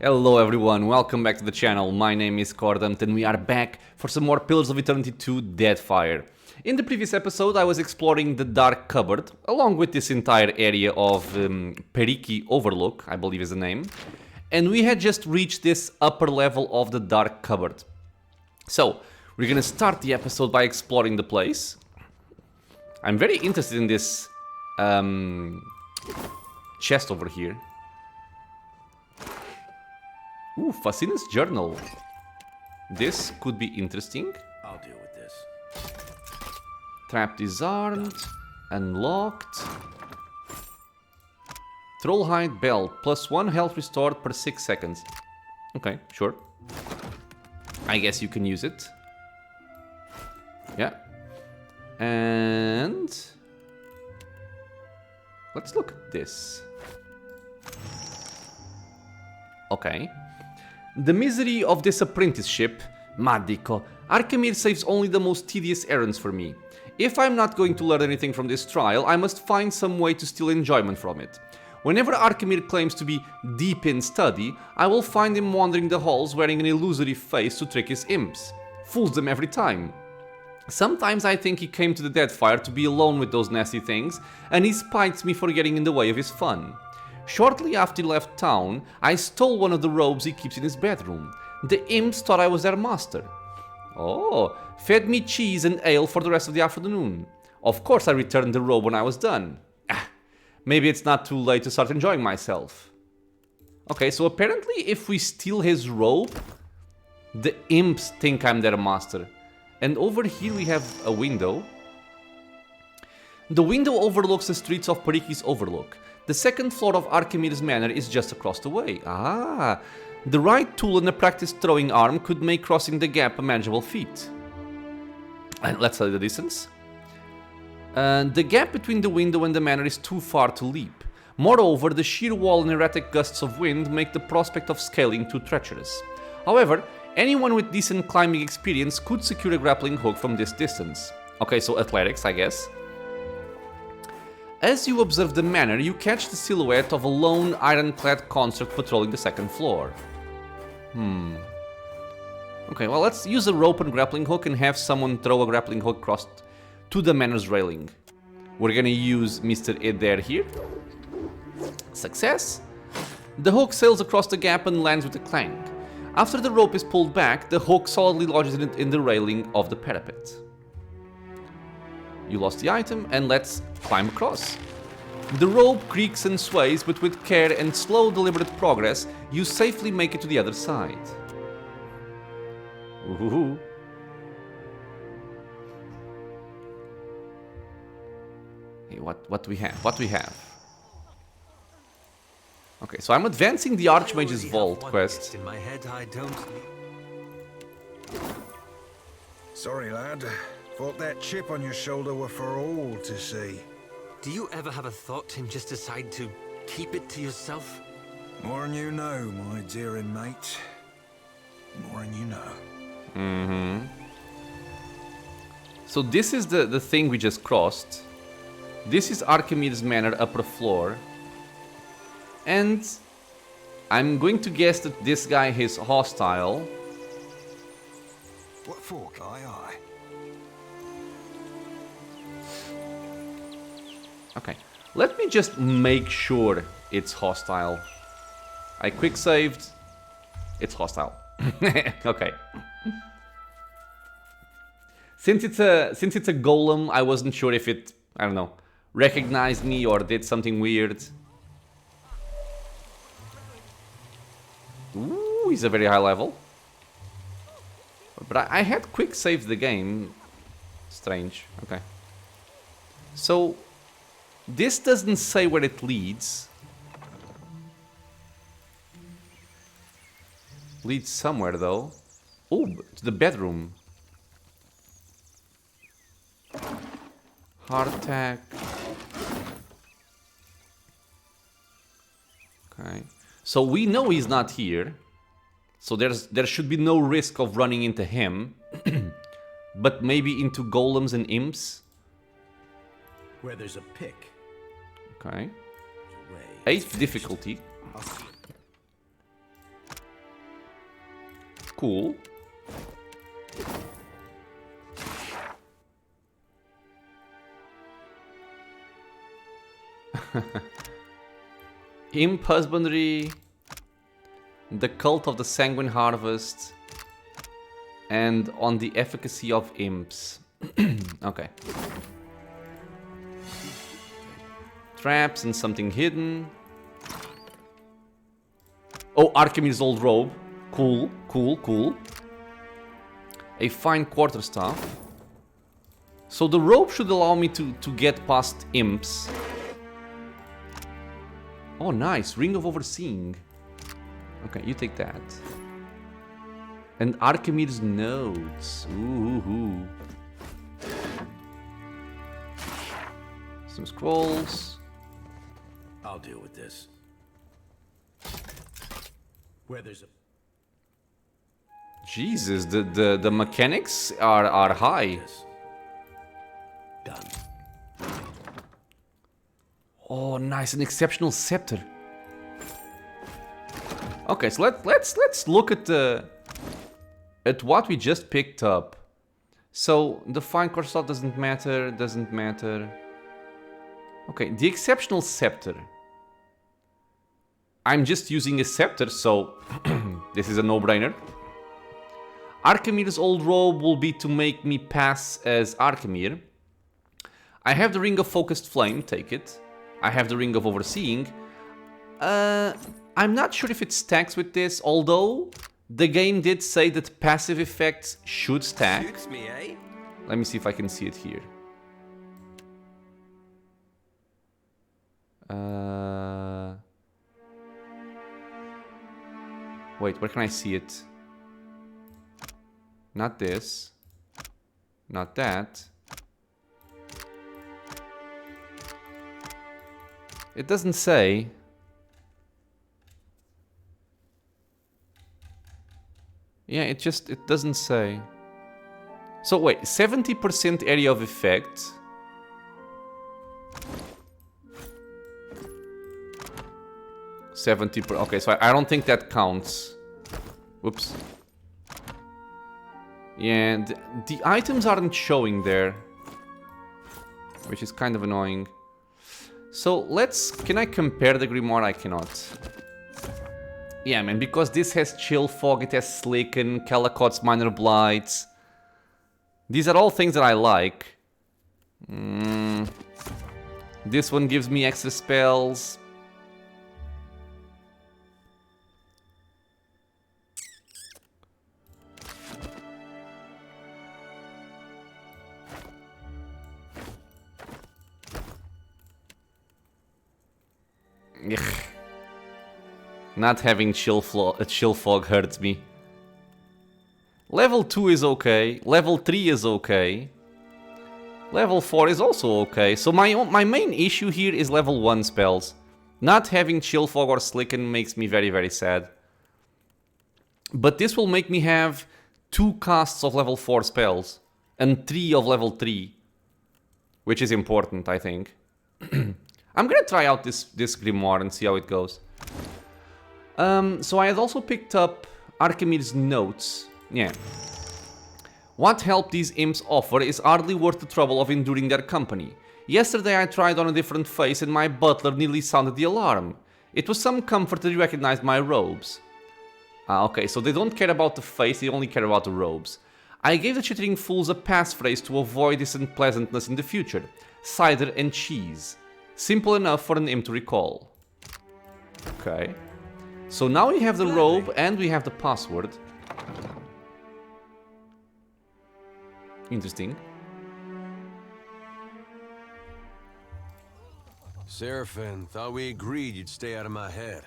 Hello everyone, welcome back to the channel. My name is Cordant and we are back for some more Pillars of Eternity 2 Deadfire. In the previous episode I was exploring the Dark Cupboard, along with this entire area of Periki Overlook, I believe is the name. And we had just reached this upper level of the Dark Cupboard. So, we're gonna start the episode by exploring the place. I'm very interested in this chest over here. Ooh, Fasina's journal. This could be interesting. I'll deal with this. Trap disarmed. Unlocked. Trollhide belt. +1 health restored per 6 seconds. Okay, sure. I guess you can use it. Yeah. And... let's look at this. Okay. The misery of this apprenticeship, Madico. Arkemir saves only the most tedious errands for me. If I'm not going to learn anything from this trial, I must find some way to steal enjoyment from it. Whenever Arkemir claims to be deep in study, I will find him wandering the halls wearing an illusory face to trick his imps. Fools them every time. Sometimes I think he came to the Deadfire to be alone with those nasty things, and he spites me for getting in the way of his fun. Shortly after he left town, I stole one of the robes he keeps in his bedroom. The imps thought I was their master. Oh, fed me cheese and ale for the rest of the afternoon. Of course I returned the robe when I was done. Maybe it's not too late to start enjoying myself. Okay, so apparently if we steal his robe, the imps think I'm their master. And over here we have a window. The window overlooks the streets of Periki's Overlook. The second floor of Arkemir's manor is just across the way. Ah, the right tool and a practiced throwing arm could make crossing the gap a manageable feat. And let's study the distance. The gap between the window and the manor is too far to leap. Moreover, the sheer wall and erratic gusts of wind make the prospect of scaling too treacherous. However, anyone with decent climbing experience could secure a grappling hook from this distance. Okay, so athletics, I guess. As you observe the manor, you catch the silhouette of a lone ironclad consort patrolling the second floor. Okay, well, let's use a rope and grappling hook and have someone throw a grappling hook across to the manor's railing. We're gonna use Mr. Eder here. Success! The hook sails across the gap and lands with a clank. After the rope is pulled back, the hook solidly lodges in the railing of the parapet. You lost the item, and let's climb across. The rope creaks and sways, but with care and slow, deliberate progress, you safely make it to the other side. Ooh. Hey, what do we have? What do we have? Okay, so I'm advancing the Archmage's Vault quest. In my head, I don't... Sorry, lad. Thought that chip on your shoulder were for all to see. Do you ever have a thought and just decide to keep it to yourself? More than you know, my dear and mate. More than you know. So this is the thing we just crossed. This is Arkemir's manor upper floor. And I'm going to guess that this guy is hostile. What for, aye? Okay, let me just make sure it's hostile. I quick saved. It's hostile. Okay. Since it's a golem, I wasn't sure if it, I don't know, recognized me or did something weird. Ooh, he's a very high level. But I had quick saved the game. Strange. Okay. So this doesn't say where it leads. Leads somewhere though. Oh, to the bedroom. Hardtack. Okay. So we know he's not here. So there should be no risk of running into him. But maybe into golems and imps. Where there's a pick. Okay. Way. 8th difficulty. Cool. Imp husbandry, the cult of the sanguine harvest, and on the efficacy of imps. Okay. Traps and something hidden. Oh, Archimedes' old robe. Cool, cool, cool. A fine quarterstaff. So the rope should allow me to get past imps. Oh, nice. Ring of Overseeing. Okay, you take that. And Archimedes' notes. Ooh. Some scrolls. I'll deal with this. Where there's a... Jesus, the mechanics are high. Done. Oh, nice, an exceptional scepter. Okay, so let's look at what we just picked up. So the fine quarterstaff doesn't matter. Okay, the exceptional scepter. I'm just using a scepter, so this is a no-brainer. Archimedes' old robe will be to make me pass as Archimede. I have the Ring of Focused Flame, take it. I have the Ring of Overseeing. I'm not sure if it stacks with this, although the game did say that passive effects should stack. Suits me, eh? Let me see if I can see it here. Wait, where can I see it? Not this. Not that. It doesn't say. Yeah, it doesn't say. So wait, 70% area of effect. Okay, so I don't think that counts. Whoops. Yeah, the items aren't showing there, which is kind of annoying. So can I compare the grimoire? I cannot. Yeah, man, because this has Chill Fog, it has Slicken, Calicot's Minor Blights. These are all things that I like. This one gives me extra spells. Ugh. Not having chill fog hurts me. Level 2 is okay. Level 3 is okay. Level 4 is also okay. So my main issue here is level 1 spells. Not having chill fog or slicken makes me very, very sad. But this will make me have 2 casts of level 4 spells. And 3 of level 3. Which is important, I think. I'm gonna try out this grimoire and see how it goes. So I had also picked up Archimedes' notes. Yeah. What help these imps offer is hardly worth the trouble of enduring their company. Yesterday I tried on a different face and my butler nearly sounded the alarm. It was some comfort that he recognized my robes. Okay, so they don't care about the face, they only care about the robes. I gave the chittering fools a passphrase to avoid this unpleasantness in the future. Cider and cheese. Simple enough for an imp to recall. Okay. So now we have the robe and we have the password. Interesting. Seraphim, thought we agreed you'd stay out of my head.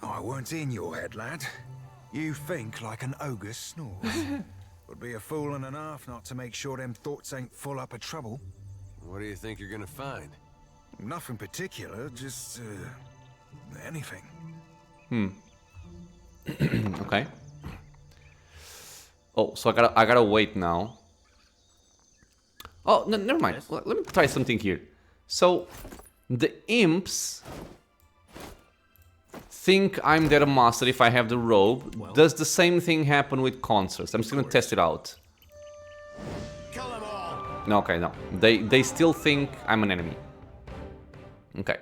I weren't in your head, lad. You think like an ogre snores. Would be a fool and a half not to make sure them thoughts ain't full up of trouble. What do you think you're gonna find? Nothing particular, just anything. Okay. Oh, so I gotta wait now. Oh, no, never mind. Yes? Let me try something here. So the imps think I'm their master if I have the robe. Does the same thing happen with concerts? I'm just gonna test it out. Kill them all. No, okay, no. They still think I'm an enemy. Okay.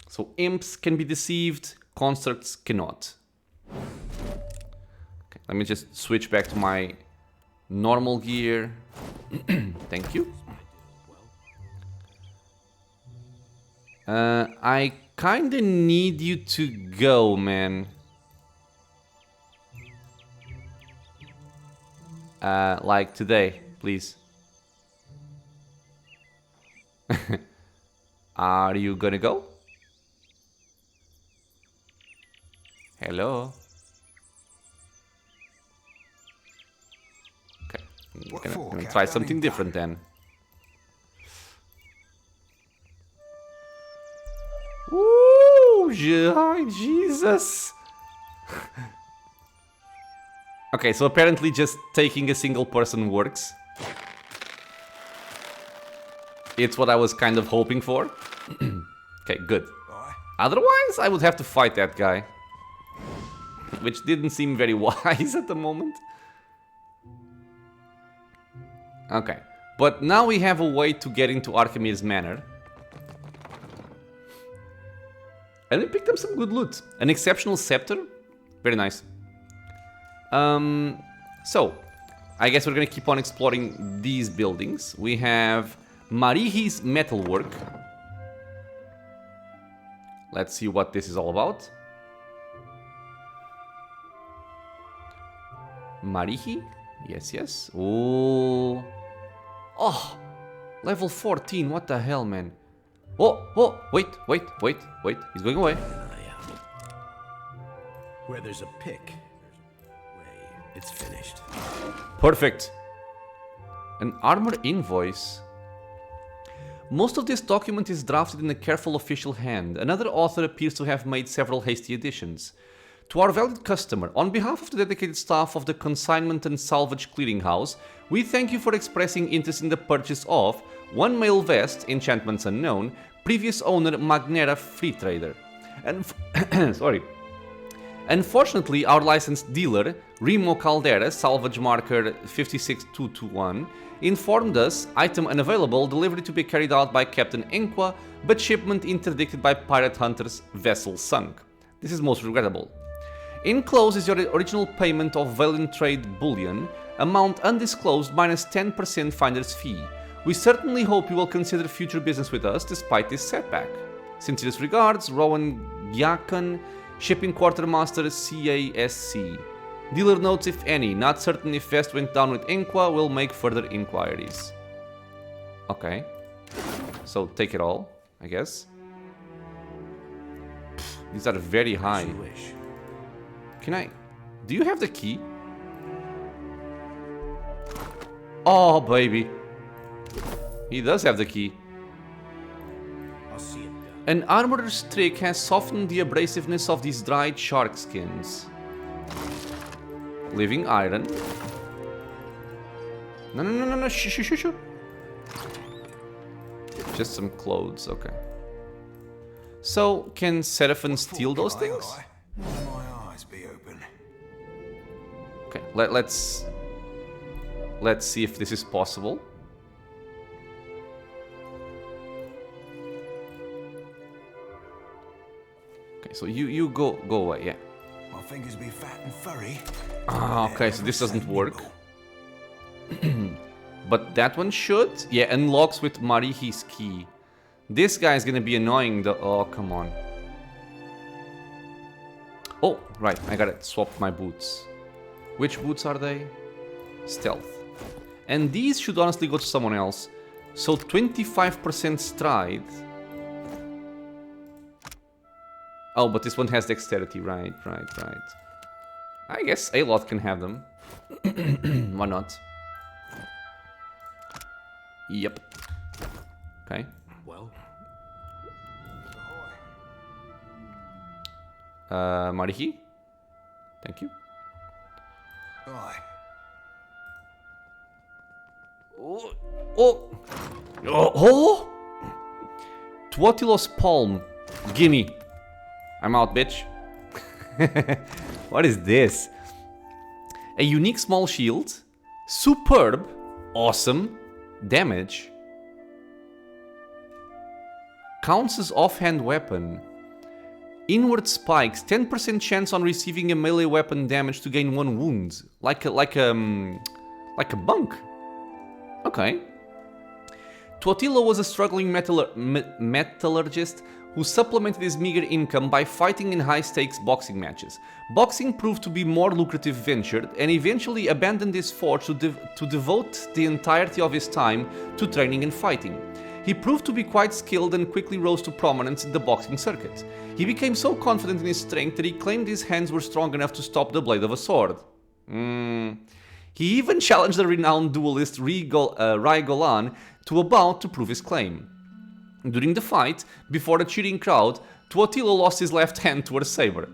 So imps can be deceived, constructs cannot. Okay, let me just switch back to my normal gear. Thank you. I kinda need you to go, man. Like today, please. Are you gonna go? Hello? Okay, I'm gonna try something different then. Woo! Jesus! Okay, so apparently just taking a single person works. It's what I was kind of hoping for. Okay, good. Otherwise, I would have to fight that guy. Which didn't seem very wise at the moment. Okay, but now we have a way to get into Archimedes Manor. And we picked up some good loot. An exceptional scepter. Very nice. So, I guess we're gonna keep on exploring these buildings. We have Marihi's metalwork. Let's see what this is all about. Marihi? Yes, yes. Ooh. Oh, level 14. What the hell, man? Oh, wait. He's going away. Where there's a pick, it's finished. Perfect. An armor invoice. Most of this document is drafted in a careful official hand. Another author appears to have made several hasty additions. To our valued customer, on behalf of the dedicated staff of the Consignment and Salvage Clearinghouse, we thank you for expressing interest in the purchase of one male vest, enchantments unknown, previous owner Magnera Free Trader. And sorry. Unfortunately, our licensed dealer, Remo Caldera, salvage marker 56221, informed us item unavailable, delivery to be carried out by Captain Enqua, but shipment interdicted by pirate hunters, vessel sunk. This is most regrettable. Enclosed is your original payment of Valiant Trade Bullion, amount undisclosed minus 10% finder's fee. We certainly hope you will consider future business with us despite this setback. Sincerest regards, Rowan Gyakan, Shipping Quartermaster CASC. Dealer notes if any, not certain if Vest went down with Enqua, will make further inquiries. Okay. So take it all, I guess. These are very high. Can I... Do you have the key? Oh, baby. He does have the key. An armorer's trick has softened the abrasiveness of these dried shark skins. Living iron. No. Shh. Just some clothes, okay. So, can Seraphim steal those things? My eyes be open. Okay, let's see if this is possible. Okay, so you go away, yeah. My fingers be fat and furry. Ah, okay, so this doesn't work. But that one should. Yeah, unlocks with Marihi's key. This guy's gonna be annoying though. Oh, come on. Oh, right, I gotta swap my boots. Which boots are they? Stealth. And these should honestly go to someone else. So 25% stride. Oh, but this one has dexterity, right. I guess Aloth can have them. Why not? Yep. Okay. Well. Marihi? Thank you. Aye. Oh! Tuotilos Palm. Gimme. I'm out, bitch. What is this? A unique small shield. Superb. Awesome. Damage. Counts as offhand weapon. Inward spikes. 10% chance on receiving a melee weapon damage to gain 1 wound. Like a bunk. Okay. Tuatilo was a struggling metallurgist who supplemented his meager income by fighting in high-stakes boxing matches. Boxing proved to be more lucrative venture, and eventually abandoned his forge to devote the entirety of his time to training and fighting. He proved to be quite skilled and quickly rose to prominence in the boxing circuit. He became so confident in his strength that he claimed his hands were strong enough to stop the blade of a sword. He even challenged the renowned duelist Rai Golan to a bout to prove his claim. During the fight, before a cheering crowd, Tuatilo lost his left hand to a saber.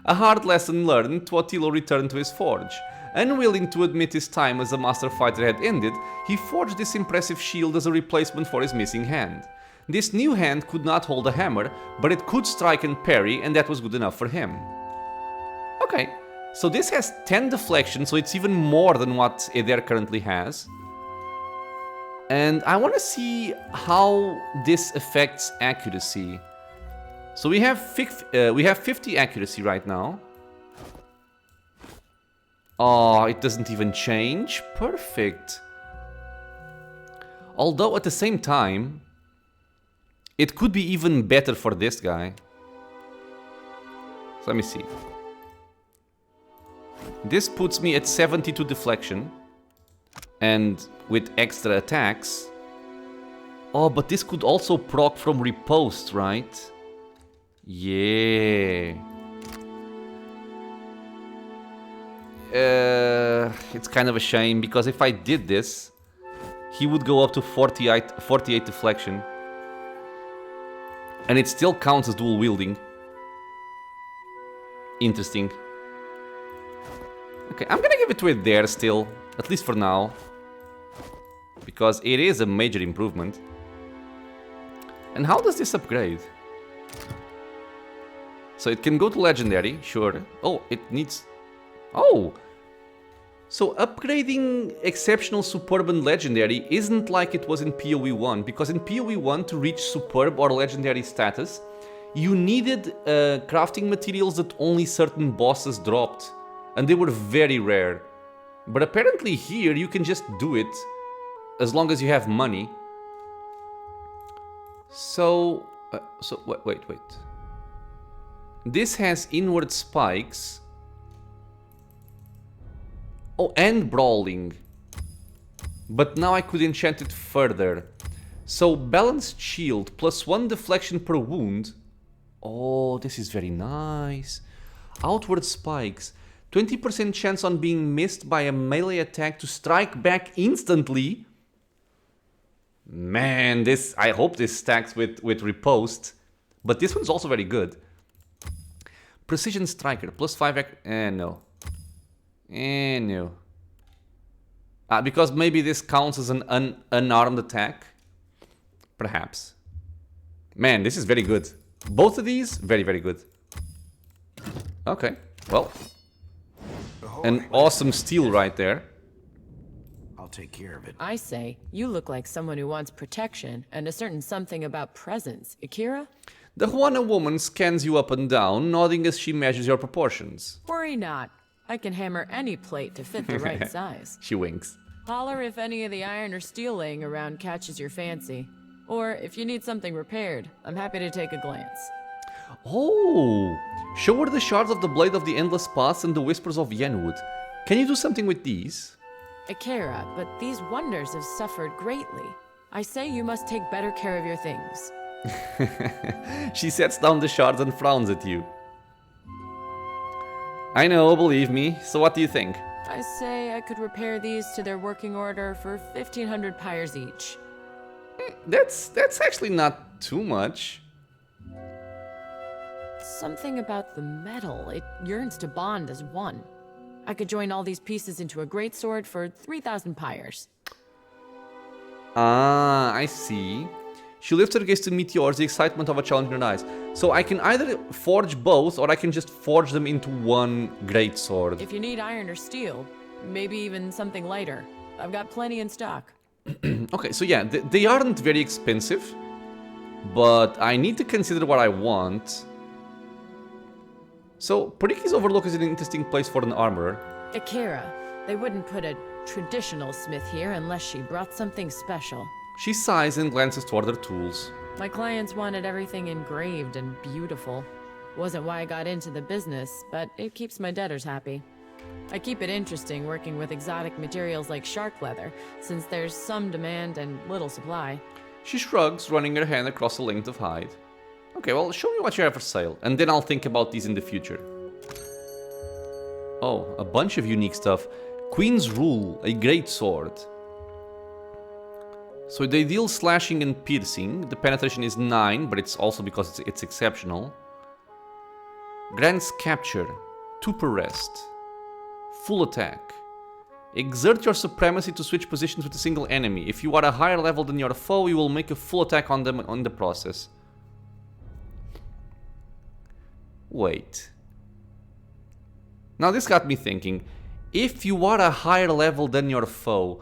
A hard lesson learned, Tuatilo returned to his forge. Unwilling to admit his time as a master fighter had ended, he forged this impressive shield as a replacement for his missing hand. This new hand could not hold a hammer, but it could strike and parry, and that was good enough for him. Okay, so this has 10 deflection, so it's even more than what Eder currently has. And I want to see how this affects accuracy. So we have 50 accuracy right now. Oh, it doesn't even change. Perfect. Although at the same time, it could be even better for this guy. So let me see. This puts me at 72 deflection. And with extra attacks. Oh, but this could also proc from riposte, right? Yeah. It's kind of a shame, because if I did this, he would go up to 48 deflection. And it still counts as dual wielding. Interesting. Okay, I'm gonna give it to it there still, at least for now. Because it is a major improvement. And how does this upgrade? So it can go to legendary, sure. Oh, it needs... Oh! So upgrading exceptional, superb and legendary isn't like it was in PoE 1. Because in PoE 1, to reach superb or legendary status, you needed crafting materials that only certain bosses dropped. And they were very rare. But apparently here you can just do it as long as you have money. So wait. This has inward spikes. Oh, and brawling. But now I could enchant it further. So balanced shield plus 1 deflection per wound. Oh, this is very nice. Outward spikes. 20% chance on being missed by a melee attack to strike back instantly. Man, this, I hope this stacks with riposte. But this one's also very good. Precision Striker, plus 5... no. No. Because maybe this counts as an unarmed attack. Perhaps. Man, this is very good. Both of these, very, very good. Okay, well. An awesome steal right there. I'll take care of it. I say, you look like someone who wants protection and a certain something about presence. Akira? The Juana woman scans you up and down, nodding as she measures your proportions. Worry not. I can hammer any plate to fit the right size. She winks. Holler if any of the iron or steel laying around catches your fancy. Or if you need something repaired, I'm happy to take a glance. Oh! Show her the shards of the Blade of the Endless Paths and the Whispers of Yenwood. Can you do something with these? Akira, but these wonders have suffered greatly. I say you must take better care of your things. She sets down the shards and frowns at you. I know, believe me. So what do you think? I say I could repair these to their working order for 1,500 pyres each. That's actually not too much. Something about the metal. It yearns to bond as one. I could join all these pieces into a greatsword for 3,000 pyres. Ah, I see. She lifts her gaze to meet yours, the excitement of a challenge in her eyes. So I can either forge both, or I can just forge them into one greatsword. If you need iron or steel, maybe even something lighter, I've got plenty in stock. Okay, so yeah, they aren't very expensive, but I need to consider what I want. So, Periki's Overlook is an interesting place for an armorer. Akira, they wouldn't put a traditional smith here unless she brought something special. She sighs and glances toward her tools. My clients wanted everything engraved and beautiful. Wasn't why I got into the business, but it keeps my debtors happy. I keep it interesting working with exotic materials like shark leather, since there's some demand and little supply. She shrugs, running her hand across the length of hide. Okay, well, show me what you have for sale, and then I'll think about these in the future. Oh, a bunch of unique stuff. Queen's Rule, a great sword. So they deal slashing and piercing. The penetration is 9, but it's also because it's exceptional. Grants capture, 2 per rest. Full attack. Exert your supremacy to switch positions with a single enemy. If you are a higher level than your foe, you will make a full attack on them in the process. Wait. Now this got me thinking. If you are a higher level than your foe,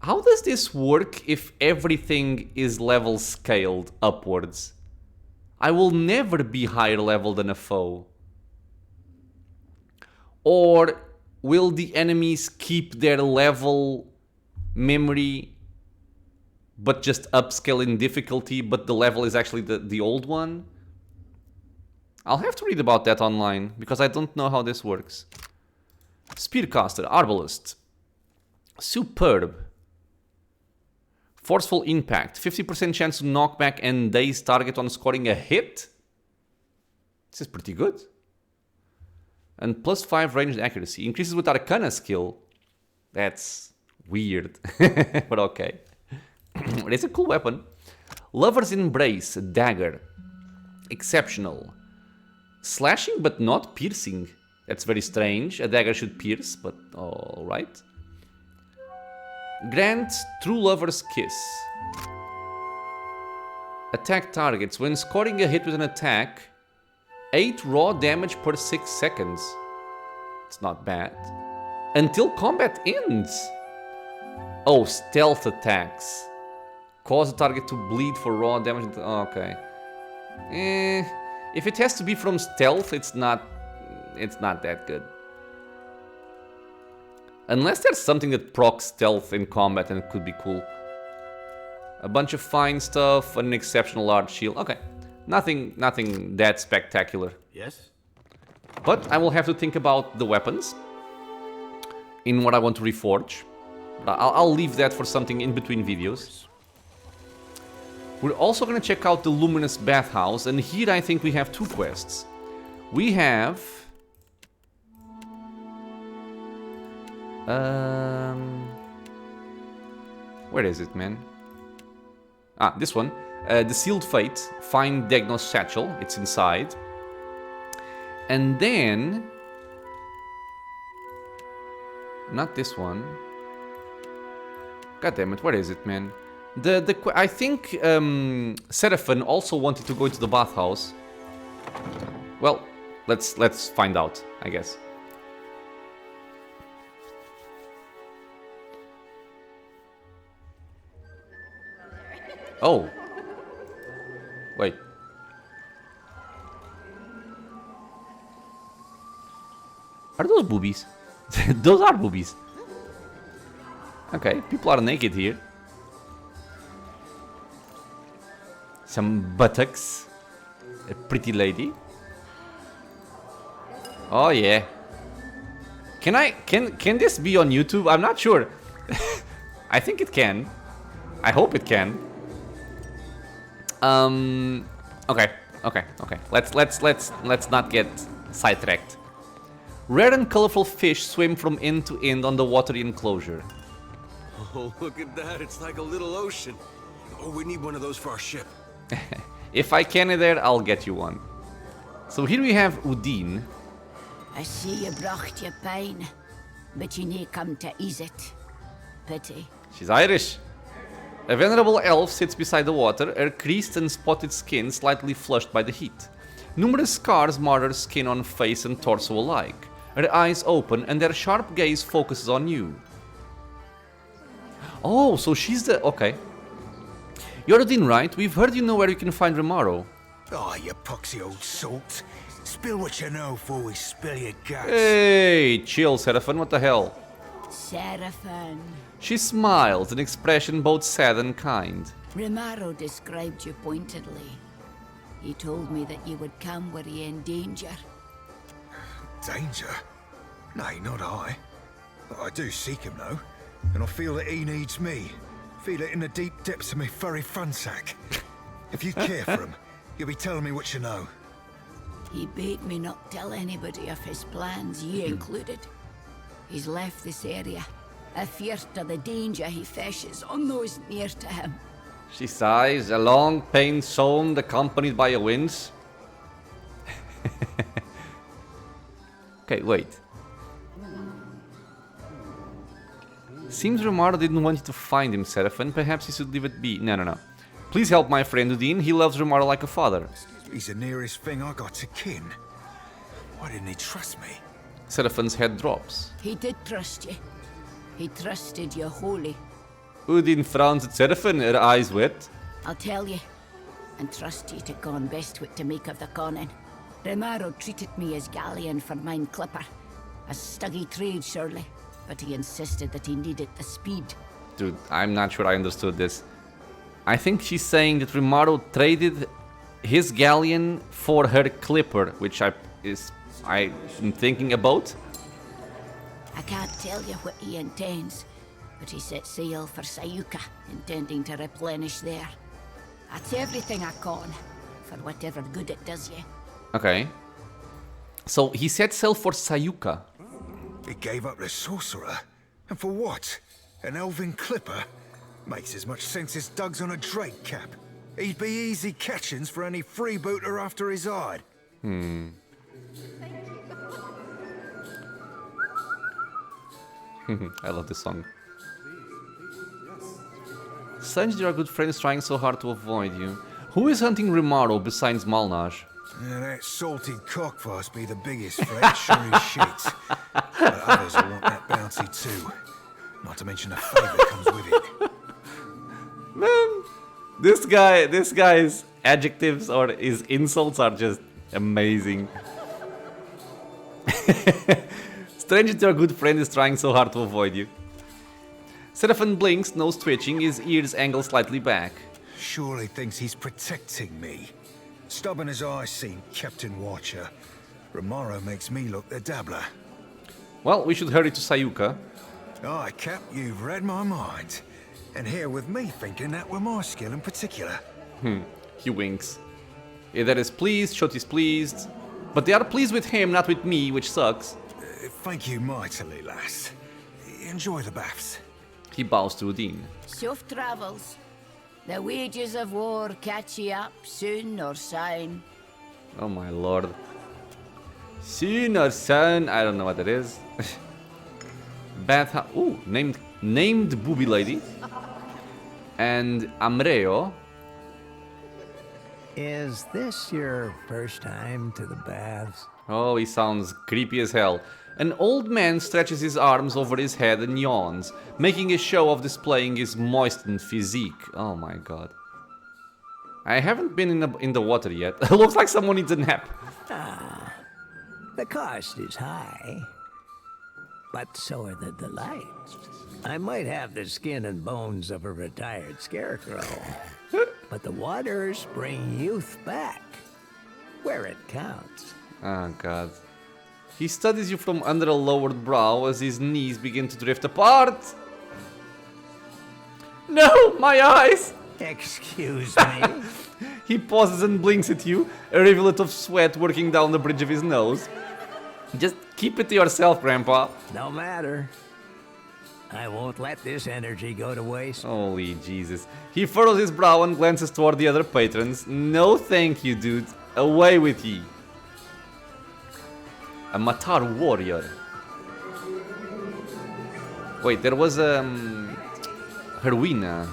how does this work if everything is level scaled upwards? I will never be higher level than a foe. Or will the enemies keep their level memory but just upscale in difficulty, but the level is actually the old one? I'll have to read about that online, because I don't know how this works. Spearcaster, Arbalist. Superb. Forceful Impact. 50% chance to knock back and daze target on scoring a hit? This is pretty good. And plus 5 ranged accuracy. Increases with Arcana skill. That's weird. But okay. It's a cool weapon. Lover's Embrace, Dagger. Exceptional. Slashing but not piercing. That's very strange. A dagger should pierce, but alright. Grant True Lover's Kiss. Attack targets. When scoring a hit with an attack, 8 raw damage per 6 seconds. It's not bad. Until combat ends. Oh, stealth attacks. Cause the target to bleed for raw damage. Okay. If it has to be from stealth, it's not that good. Unless there's something that procs stealth in combat, and it could be cool. A bunch of fine stuff, an exceptional large shield. Okay, nothing that spectacular. Yes? But I will have to think about the weapons in what I want to reforge. I'll leave that for something in between videos. We're also going to check out the Luminous Bathhouse, and here I think we have 2 quests. We have... where is it, man? Ah, this one. The Sealed Fate. Find Degnos Satchel. It's inside. And then... not this one. God damn it, where is it, man? I think Seraphin also wanted to go into the bathhouse. Well, let's find out, I guess. Oh. Wait. Are those boobies? Those are boobies. Okay, people are naked here. Some buttocks. A pretty lady. Oh yeah. Can this be on YouTube? I'm not sure. I think it can. I hope it can. Okay. Let's not get sidetracked. Rare and colorful fish swim from end to end on the watery enclosure. Oh, look at that. It's like a little ocean. Oh, we need one of those for our ship. If I can there, I'll get you one. So here we have Udine. I see you brought your pain, but you need come to ease it. Pity. She's Irish. A venerable elf sits beside the water, her creased and spotted skin slightly flushed by the heat. Numerous scars mar her skin on face and torso alike. Her eyes open and their sharp gaze focuses on you. Oh, so she's the... okay. You're Odin, right? We've heard you know where you can find Remaro. Oh, you poxy old salt. Spill what you know before we spill your guts. Hey, chill, Seraphon, what the hell? Seraphon. She smiles, an expression both sad and kind. Remaro described you pointedly. He told me that you would come were ye in danger. Danger? Nay, not I. I do seek him, though. And I feel that he needs me. Feel it in the deep depths of me furry fun sack. If you care for him, you'll be telling me what you know. He bade me not tell anybody of his plans, ye included. He's left this area, afeard of the danger he fishes on those near to him. She sighs, a long, pained sound accompanied by a wince. Okay, wait. Seems Remaro didn't want you to find him, Seraphon. Perhaps he should leave it be. No. Please help my friend Udin. He loves Remaro like a father. He's the nearest thing I got to kin. Why didn't he trust me? Seraphon's head drops. He did trust you. He trusted you wholly. Udin frowns at Seraphon, her eyes wet. I'll tell you, and trust ye to con best what to make of the conning. Remaro treated me as galleon for mine clipper. A stuggy trade, surely, but he insisted that he needed the speed. Dude, I'm not sure I understood this. I think she's saying that Remaro traded his galleon for her clipper, which I'm thinking about. I can't tell you what he intends, but he set sail for Sayuka, intending to replenish there. That's everything I con, for whatever good it does you. Okay. So he set sail for Sayuka. He gave up the sorcerer. And for what? An elven clipper? Makes as much sense as Doug's on a Drake cap. He'd be easy catchings for any freebooter after his hide. I love this song. Strange there are good friends trying so hard to avoid you. Who is hunting Remaro besides Malnage? Yeah, that salted cockfuss be the biggest threat, sure as shit. But others will want that bounty too. Not to mention a favour comes with it. Man, this guy's adjectives or his insults are just amazing. Strange that your good friend is trying so hard to avoid you. Seraphon blinks, nose twitching, his ears angle slightly back. Surely thinks he's protecting me. Stubborn as I seem, Captain Watcher. Remaro makes me look the dabbler. Well, we should hurry to Sayuka. Aye, Cap, you've read my mind. And here with me thinking that were my skill in particular. He winks. Either is pleased, Shot is pleased. But they are pleased with him, not with me, which sucks. Thank you mightily, lass. Enjoy the baths. He bows to Udin. Safe travels. The wages of war catch ye up soon or soon. Oh my lord. Soon or soon, I don't know what it is. Bathhouse. Ooh, named booby lady. And Amreo. Is this your first time to the baths? Oh, he sounds creepy as hell. An old man stretches his arms over his head and yawns, making a show of displaying his moistened physique. Oh my god. I haven't been in the water yet. Looks like someone needs a nap. The cost is high, but so are the delights. I might have the skin and bones of a retired scarecrow, but the waters bring youth back, where it counts. Oh god. He studies you from under a lowered brow as his knees begin to drift apart. No, my eyes! Excuse me? He pauses and blinks at you, a rivulet of sweat working down the bridge of his nose. Just keep it to yourself, Grandpa. No matter. I won't let this energy go to waste. Holy Jesus. He furrows his brow and glances toward the other patrons. No thank you, dude. Away with ye. A Matar warrior. Wait, there was Herwina.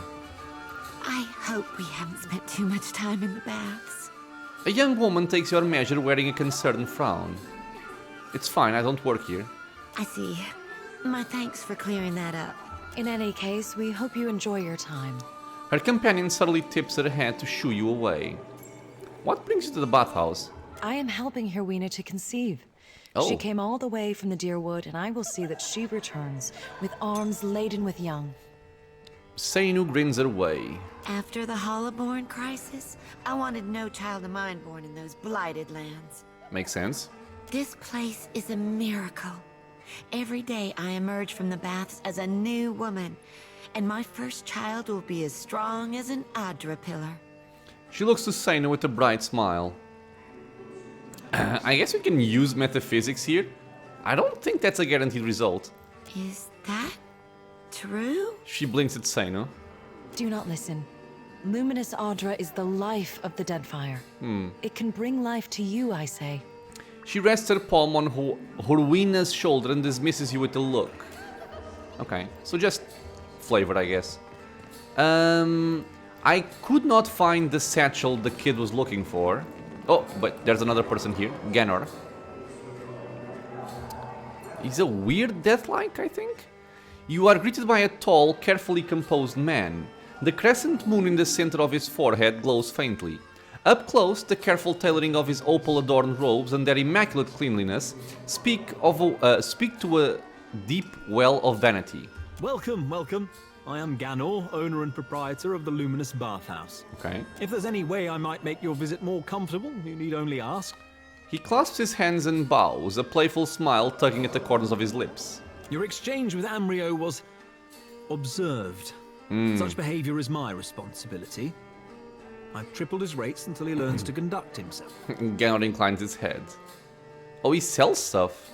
hope we haven't spent too much time in the baths. A young woman takes your measure wearing a concerned frown. It's fine, I don't work here. I see. My thanks for clearing that up. In any case, we hope you enjoy your time. Her companion subtly tips her head to shoo you away. What brings you to the bathhouse? I am helping Herwina to conceive. Oh. She came all the way from the Deerwood, and I will see that she returns with arms laden with young. Seinu grins her way. After the Hollowborn crisis, I wanted no child of mine born in those blighted lands. Makes sense. This place is a miracle. Every day I emerge from the baths as a new woman, and my first child will be as strong as an Adra pillar. She looks to Seinu with a bright smile. I guess we can use metaphysics here. I don't think that's a guaranteed result. Is that true? She blinks at Seinu. Do not listen. Luminous Adra is the life of the Deadfire. It can bring life to you, I say. She rests her palm on Herwina's shoulder and dismisses you with a look. Okay, so just flavor, I guess. I could not find the satchel the kid was looking for. Oh, but there's another person here, Ganor. He's a weird death-like, I think? You are greeted by a tall, carefully composed man. The crescent moon in the center of his forehead glows faintly. Up close, the careful tailoring of his opal-adorned robes and their immaculate cleanliness speak to a deep well of vanity. Welcome, welcome. I am Ganor, owner and proprietor of the Luminous Bathhouse. Okay. If there's any way I might make your visit more comfortable, you need only ask. He clasps his hands and bows, a playful smile tugging at the corners of his lips. Your exchange with Amrio was observed. Such behavior is my responsibility. I've tripled his rates until he learns to conduct himself. Ganor inclines his head. Oh, he sells stuff.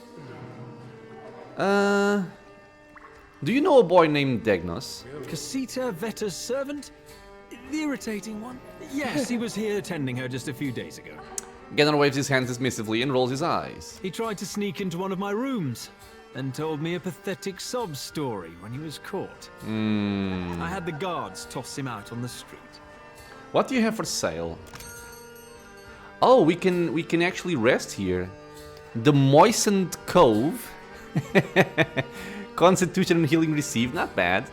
Do you know a boy named Degnos? Casita Vetta's servant? The irritating one? Yes, he was here tending her just a few days ago. Ganor waves his hands dismissively and rolls his eyes. He tried to sneak into one of my rooms and told me a pathetic sob story when he was caught. I had the guards toss him out on the street. What do you have for sale? Oh, we can actually rest here. The Moistened Cove. Constitution and healing received, not bad.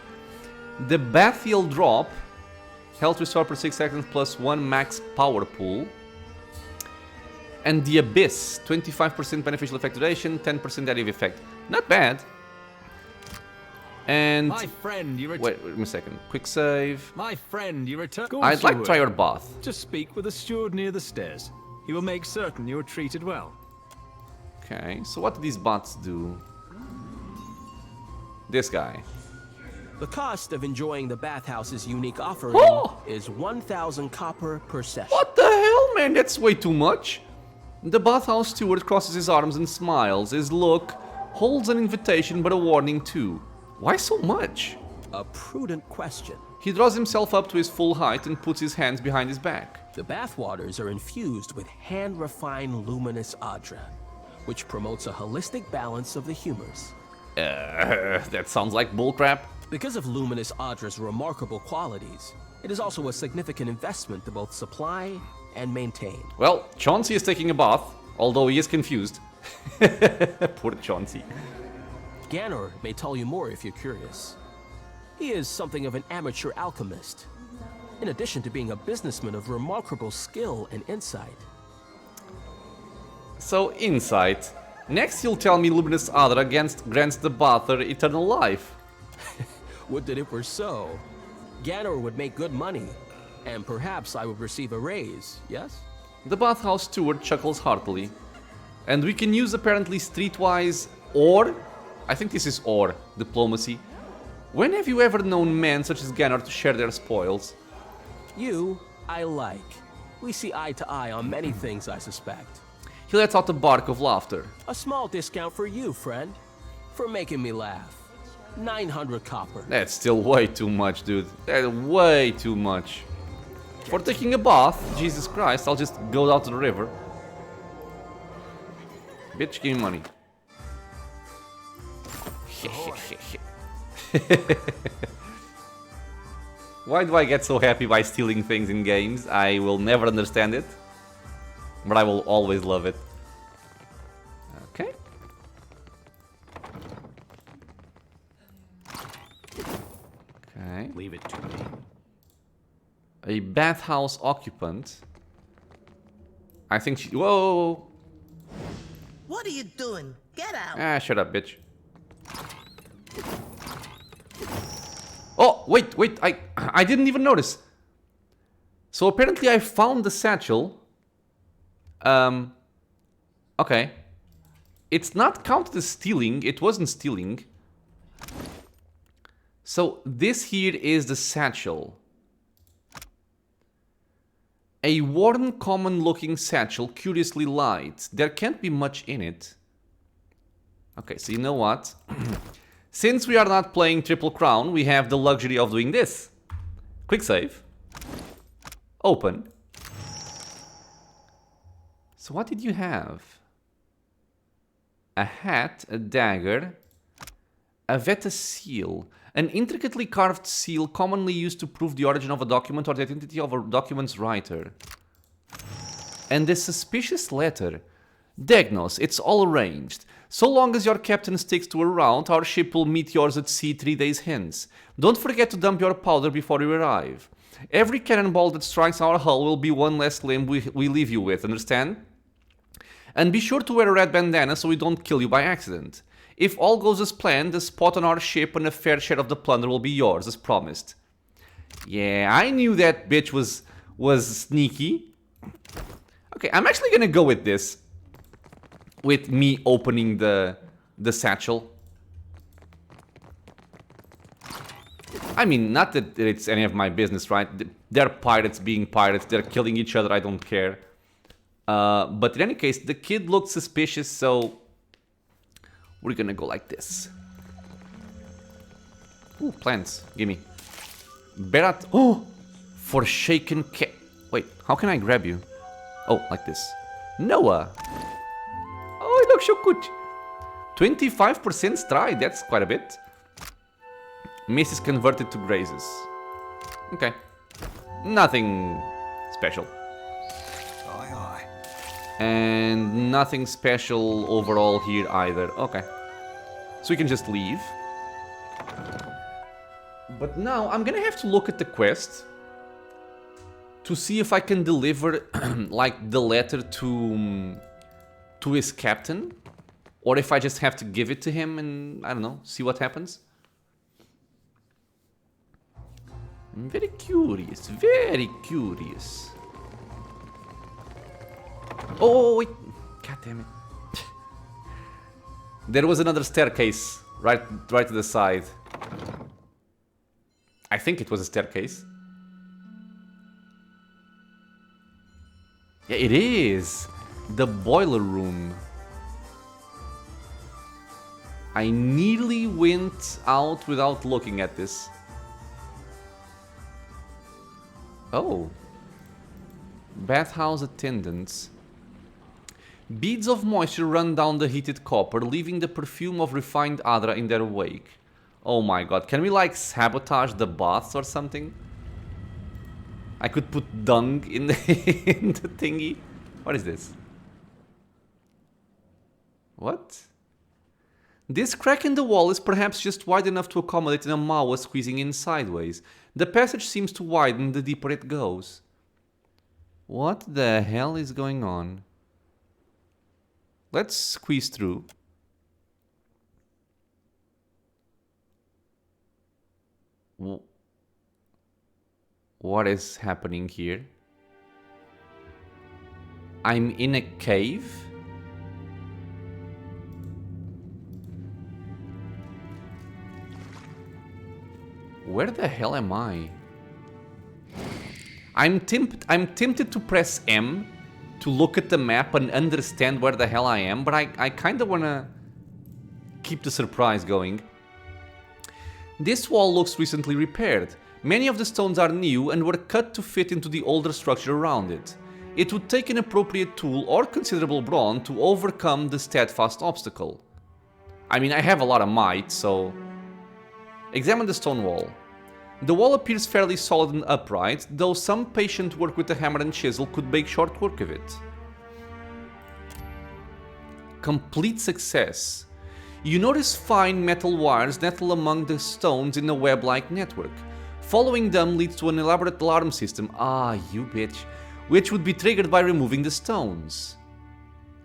The Bathial Drop. Health restore per 6 seconds plus 1 max power pool. And the Abyss. 25% beneficial effect duration, 10% additive effect. Not bad. And my friend, you wait a second. Quick save. My friend, you return. I'd like to try your bath. Just speak with the steward near the stairs. He will make certain you are treated well. Okay, so what do these bots do? This guy. The cost of enjoying the bathhouse's unique offering is 1,000 copper per session. What the hell, man? That's way too much. The bathhouse steward crosses his arms and smiles. His look holds an invitation but a warning too. Why so much? A prudent question. He draws himself up to his full height and puts his hands behind his back. The bathwaters are infused with hand-refined luminous Adra, which promotes a holistic balance of the humors. That sounds like bullcrap. Because of luminous Adra's remarkable qualities, it is also a significant investment to both supply and maintain. Well, Chauncey is taking a bath, although he is confused. Poor Chauncey. Ganor may tell you more if you're curious. He is something of an amateur alchemist, in addition to being a businessman of remarkable skill and insight. So, insight. Next you'll tell me Luminous Adra grants the bather eternal life. Would that it were so. Ganor would make good money, and perhaps I would receive a raise, yes? The bathhouse steward chuckles heartily. And we can use apparently streetwise or, I think this is or, diplomacy. When have you ever known men such as Ganor to share their spoils? You, I like. We see eye to eye on many things, I suspect. He lets out a bark of laughter. A small discount for you, friend. For making me laugh. 900 copper. That's still way too much, dude. That's way too much. For taking a bath, Jesus Christ, I'll just go down to the river. Bitch, give me money. Why do I get so happy by stealing things in games? I will never understand it, but I will always love it. Okay. Okay. Leave it to me. A bathhouse occupant. I think she... Whoa! What are you doing? Get out! Ah, shut up, bitch. Oh, wait, I didn't even notice. So apparently I found the satchel. Okay. It's not counted as stealing. It wasn't stealing. So this here is the satchel. A worn, common-looking satchel, curiously light. There can't be much in it. Okay, so you know what? Since we are not playing Triple Crown, we have the luxury of doing this. Quick save. Open. So what did you have? A hat, a dagger, a Veta seal. An intricately carved seal commonly used to prove the origin of a document or the identity of a document's writer. And this suspicious letter. Diagnose, it's all arranged. So long as your captain sticks to a route, our ship will meet yours at sea 3 days hence. Don't forget to dump your powder before you arrive. Every cannonball that strikes our hull will be one less limb we leave you with, understand? And be sure to wear a red bandana so we don't kill you by accident. If all goes as planned, the spot on our ship and a fair share of the plunder will be yours, as promised. Yeah, I knew that bitch was sneaky. Okay, I'm actually gonna go with this. With me opening the satchel. I mean, not that it's any of my business, right? They're pirates being pirates, they're killing each other, I don't care. But in any case, the kid looked suspicious, so... We're gonna go like this. Ooh, plants. Gimme. Berat. Oh! Forsaken cat. Wait, how can I grab you? Oh, like this. Noah! Oh, it looks so good. 25% stride, that's quite a bit. Miss is converted to grazes. Okay. Nothing special. And nothing special overall here either. Okay. So we can just leave. But now I'm gonna have to look at the quest to see if I can deliver like the letter to his captain, or if I just have to give it to him and I don't know, see what happens. I'm very curious, very curious. Oh, wait. God damn it. There was another staircase right to the side. I think it was a staircase. Yeah, it is. The boiler room. I nearly went out without looking at this. Oh. Bathhouse attendants. Beads of moisture run down the heated copper, leaving the perfume of refined Adra in their wake. Oh my god, can we like sabotage the baths or something? I could put dung in the, in the thingy. What is this? What? This crack in the wall is perhaps just wide enough to accommodate an Amawa squeezing in sideways. The passage seems to widen the deeper it goes. What the hell is going on? Let's squeeze through. What is happening here? I'm in a cave? Where the hell am I? I'm tempted to press M to look at the map and understand where the hell I am, but I kind of want to keep the surprise going. This wall looks recently repaired. Many of the stones are new and were cut to fit into the older structure around it. It would take an appropriate tool or considerable brawn to overcome the steadfast obstacle. I mean, I have a lot of might, so... Examine the stone wall. The wall appears fairly solid and upright, though some patient work with a hammer and chisel could make short work of it. Complete success. You notice fine metal wires nettle among the stones in a web-like network. Following them leads to an elaborate alarm system, you bitch, which would be triggered by removing the stones.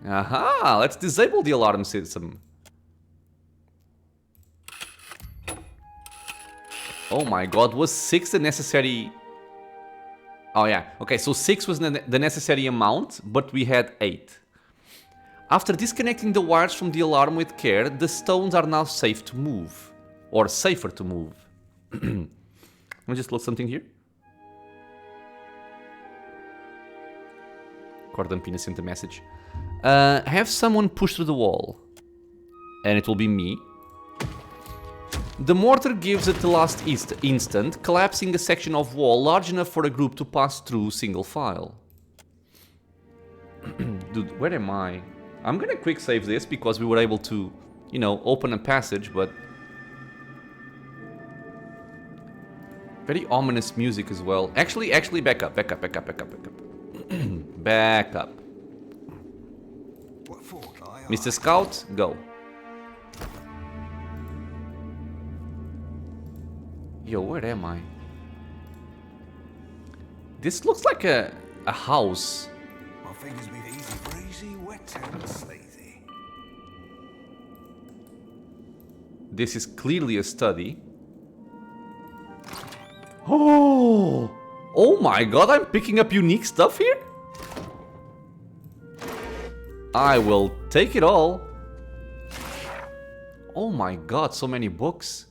Aha, let's disable the alarm system. Oh my god, was 6 the necessary... Oh yeah, okay, so 6 was the necessary amount, but we had 8. After disconnecting the wires from the alarm with care, the stones are now safe to move. Or safer to move. Let me just load something here. Gordon Pina sent a message. Have someone push through the wall. And it will be me. The mortar gives it the last instant, collapsing a section of wall large enough for a group to pass through single file. Dude, where am I? I'm gonna quick save this because we were able to, you know, open a passage, but... Very ominous music as well. Actually, back up. Back up. Mr. Scout, go. Yo, where am I? This looks like a house. My fingers be easy breezy, wet and sleazy. This is clearly a study. Oh! Oh my god, I'm picking up unique stuff here? I will take it all. Oh my god, so many books.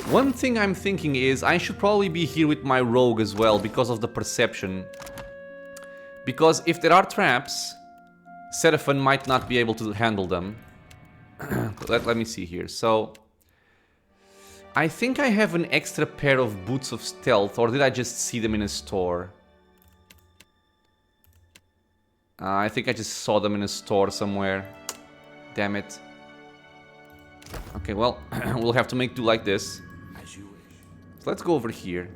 One thing I'm thinking is I should probably be here with my rogue as well because of the perception. Because if there are traps, Seraphon might not be able to handle them. Let me see here. So, I think I have an extra pair of boots of stealth, or did I just see them in a store? I think I just saw them in a store somewhere. Damn it. Okay, well, we'll have to make do like this. So let's go over here.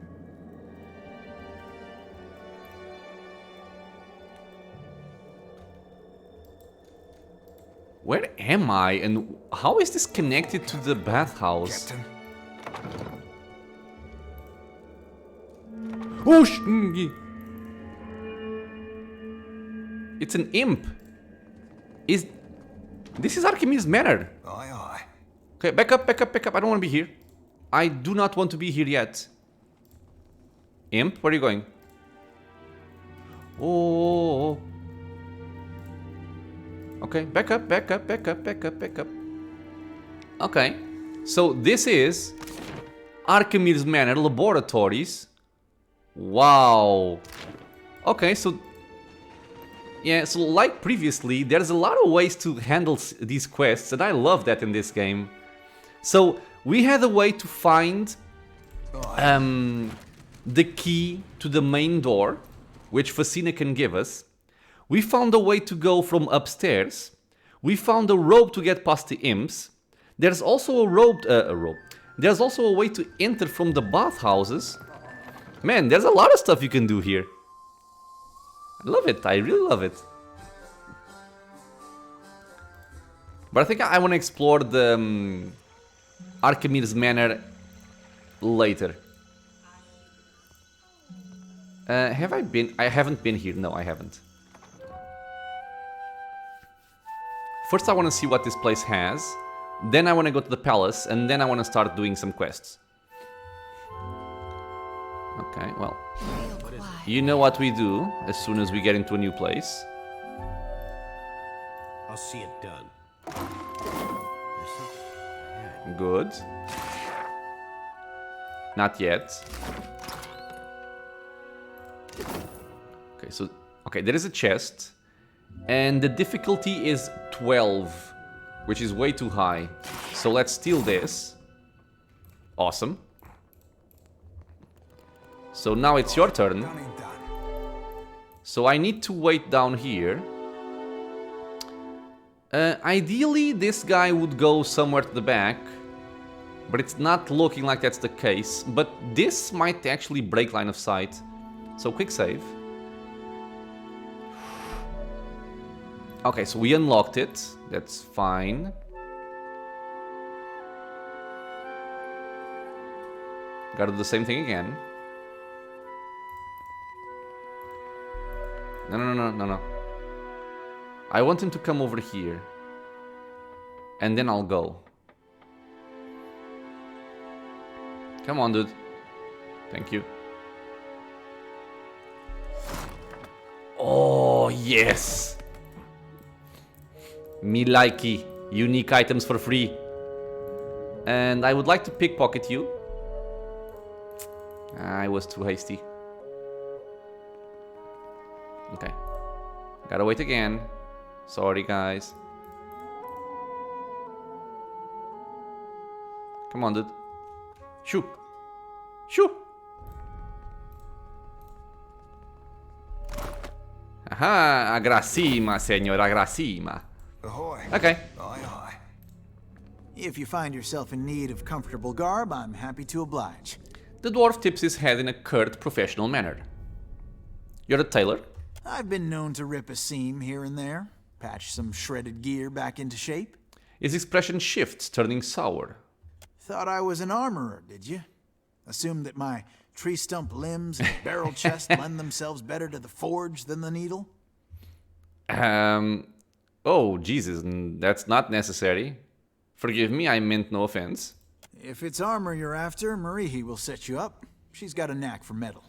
Where am I? And how is this connected to the bathhouse? Captain. Oh, it's an imp. This is Archimedes' Manor. Aye, aye. Okay, back up. I don't want to be here. I do not want to be here yet. Imp, where are you going? Oh. Okay, back up. Okay, so this is Archimedes' Manor Laboratories. Wow. Okay, so... Yeah, so like previously, there's a lot of ways to handle these quests, and I love that in this game. So, we had a way to find the key to the main door, which Facina can give us. We found a way to go from upstairs. We found a rope to get past the imps. There's also a rope. There's also a way to enter from the bathhouses. Man, there's a lot of stuff you can do here. I love it. I really love it. But I think I want to explore the Archimedes' Manor later. Have I been? I haven't been here. No, I haven't. First I want to see what this place has. Then I want to go to the palace. And then I want to start doing some quests. Okay, well. You know what we do as soon as we get into a new place. I'll see it done. Good. Not yet. Okay, so... Okay, there is a chest. And the difficulty is 12. Which is way too high. So let's steal this. Awesome. So now it's your turn. So I need to wait down here. Ideally, this guy would go somewhere to the back, but it's not looking like that's the case. But this might actually break line of sight. So quick save. Okay, so we unlocked it. That's fine. Gotta do the same thing again. No. I want him to come over here. And then I'll go. Come on, dude. Thank you. Oh, yes! Me likey. Unique items for free. And I would like to pickpocket you. I was too hasty. Okay. Gotta wait again. Sorry, guys. Come on, dude. Shoo. Shoo. Aha, agrasima, senor, agrasima. Ahoy. Okay. Aye, aye. If you find yourself in need of comfortable garb, I'm happy to oblige. The dwarf tips his head in a curt, professional manner. You're a tailor? I've been known to rip a seam here and there, patch some shredded gear back into shape. His expression shifts, turning sour. Thought I was an armorer, did you? Assumed that my tree stump limbs and barrel chest lend themselves better to the forge than the needle? Oh, Jesus, that's not necessary. Forgive me, I meant no offense. If it's armor you're after, Marihi will set you up. She's got a knack for metal.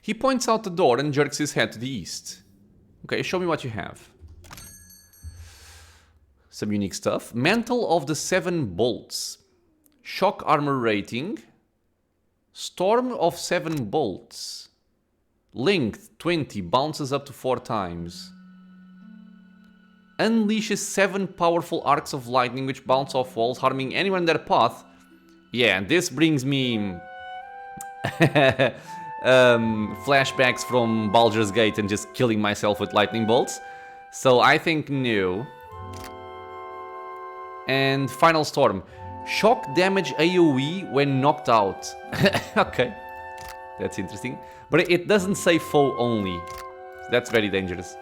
He points out the door and jerks his head to the east. Okay, show me what you have. Some unique stuff. Mantle of the 7 bolts. Shock armor rating. Storm of 7 bolts. Length 20, bounces up to 4 times. Unleashes 7 powerful arcs of lightning which bounce off walls, harming anyone in their path. Yeah, and this brings me... flashbacks from Baldur's Gate and just killing myself with lightning bolts. So I think no. And Final Storm. Shock damage AoE when knocked out. Okay. That's interesting. But it doesn't say foe only. That's very dangerous.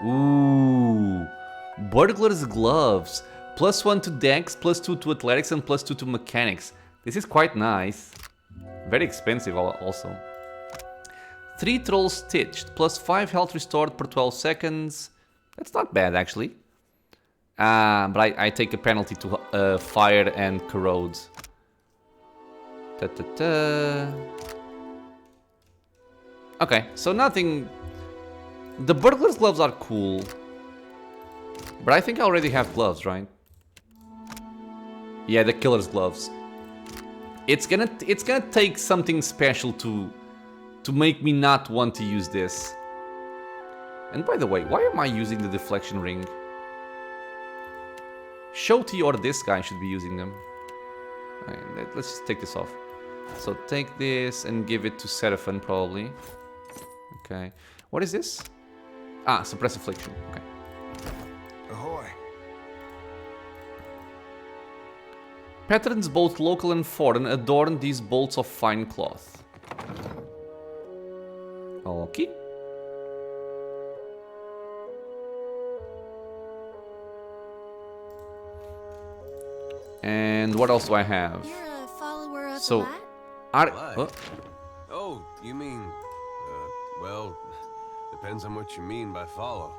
Ooh. Burglar's Gloves. +1 to Dex, +2 to Athletics, and +2 to Mechanics. This is quite nice. Very expensive also. 3 Trolls Stitched, +5 health restored per 12 seconds. That's not bad, actually. But I take a penalty to fire and corrode. Okay, so nothing... The Burglar's Gloves are cool. But I think I already have gloves, right? Yeah, the Killer's Gloves. It's gonna take something special to make me not want to use this. And by the way, why am I using the deflection ring? Shoti or this guy should be using them. Right, let's just take this off. So take this and give it to Seraphon probably. Okay. What is this? Ah, suppress affliction. Okay. Ahoy. Patterns both local and foreign adorn these bolts of fine cloth. Okay. And what else do I have? You're a follower of So, Light? Oh, you mean... well, depends on what you mean by follow.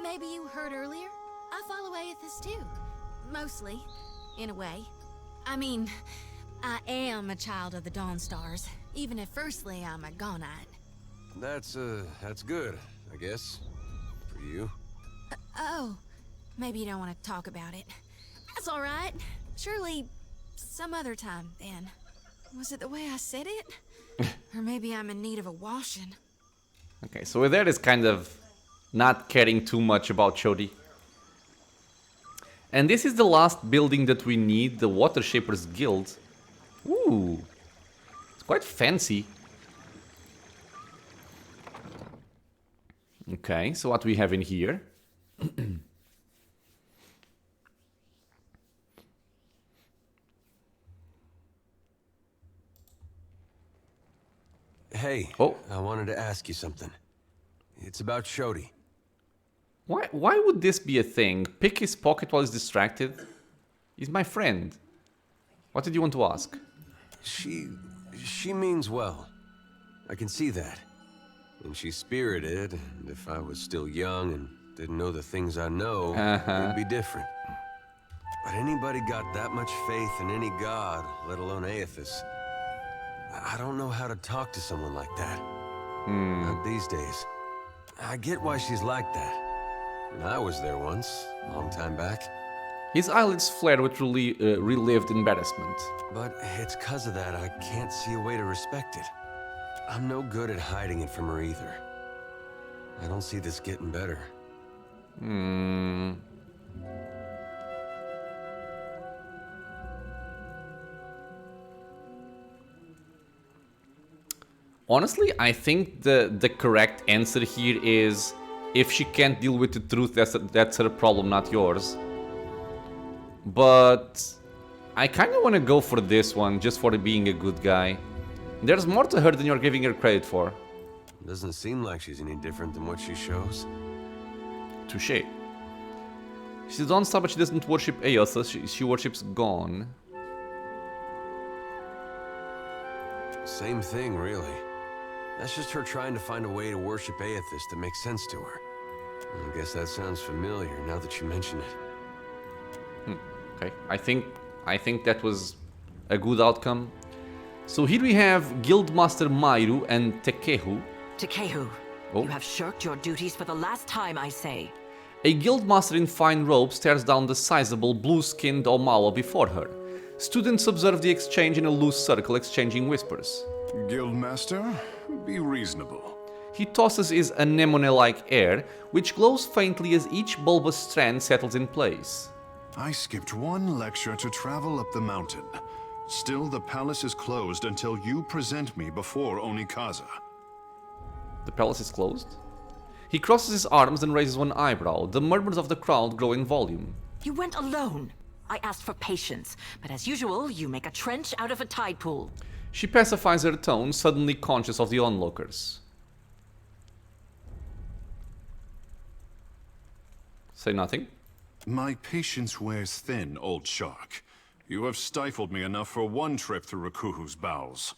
Maybe you heard earlier? I follow Aethys too. Mostly, in a way. I mean, I am a child of the Dawn Stars, even if firstly I'm a Gaunite. That's good, I guess. For you. Oh, maybe you don't want to talk about it. That's all right. Surely, some other time, then. Was it the way I said it? Or maybe I'm in need of a washing. Okay, so there is kind of not caring too much about Chodi. And this is the last building that we need, the Watershaper's Guild. Ooh, it's quite fancy. Okay, so what do we have in here? wanted to ask you something. It's about Shodi. Why would this be a thing? Pick his pocket while he's distracted? He's my friend. What did you want to ask? She means well. I can see that. And she's spirited, and if I was still young and didn't know the things I know, it'd be different. But anybody got that much faith in any god, let alone Aethys? I don't know how to talk to someone like that. Not these days. I get why she's like that. And I was there once, a long time back. His eyelids flared with relived embarrassment. But it's 'cause of that I can't see a way to respect it. I'm no good at hiding it from her either. I don't see this getting better. Honestly, I think the correct answer here is if she can't deal with the truth, that's her problem, not yours. But I kind of want to go for this one, just for being a good guy. There's more to her than you're giving her credit for. Doesn't seem like she's any different than what she shows. Touché. She's Dawn Star, but she doesn't worship Aethys, she worships Gone. Same thing, really. That's just her trying to find a way to worship Aethys that makes sense to her. I guess that sounds familiar now that you mention it. Okay, I think that was a good outcome. So here we have Guildmaster Mairu and Tike Who. Tike Who, you have shirked your duties for the last time, I say. A guildmaster in fine robe stares down the sizable blue-skinned Omawa before her. Students observe the exchange in a loose circle, exchanging whispers. Guildmaster, be reasonable. He tosses his anemone-like air, which glows faintly as each bulbous strand settles in place. I skipped one lecture to travel up the mountain. Still, the palace is closed until you present me before Onikaza. The palace is closed? He crosses his arms and raises one eyebrow. The murmurs of the crowd grow in volume. You went alone. I asked for patience, but as usual, you make a trench out of a tide pool. She pacifies her tone, suddenly conscious of the onlookers. Say nothing. My patience wears thin, old shark. You have stifled me enough for one trip through Rakuhu's bowels.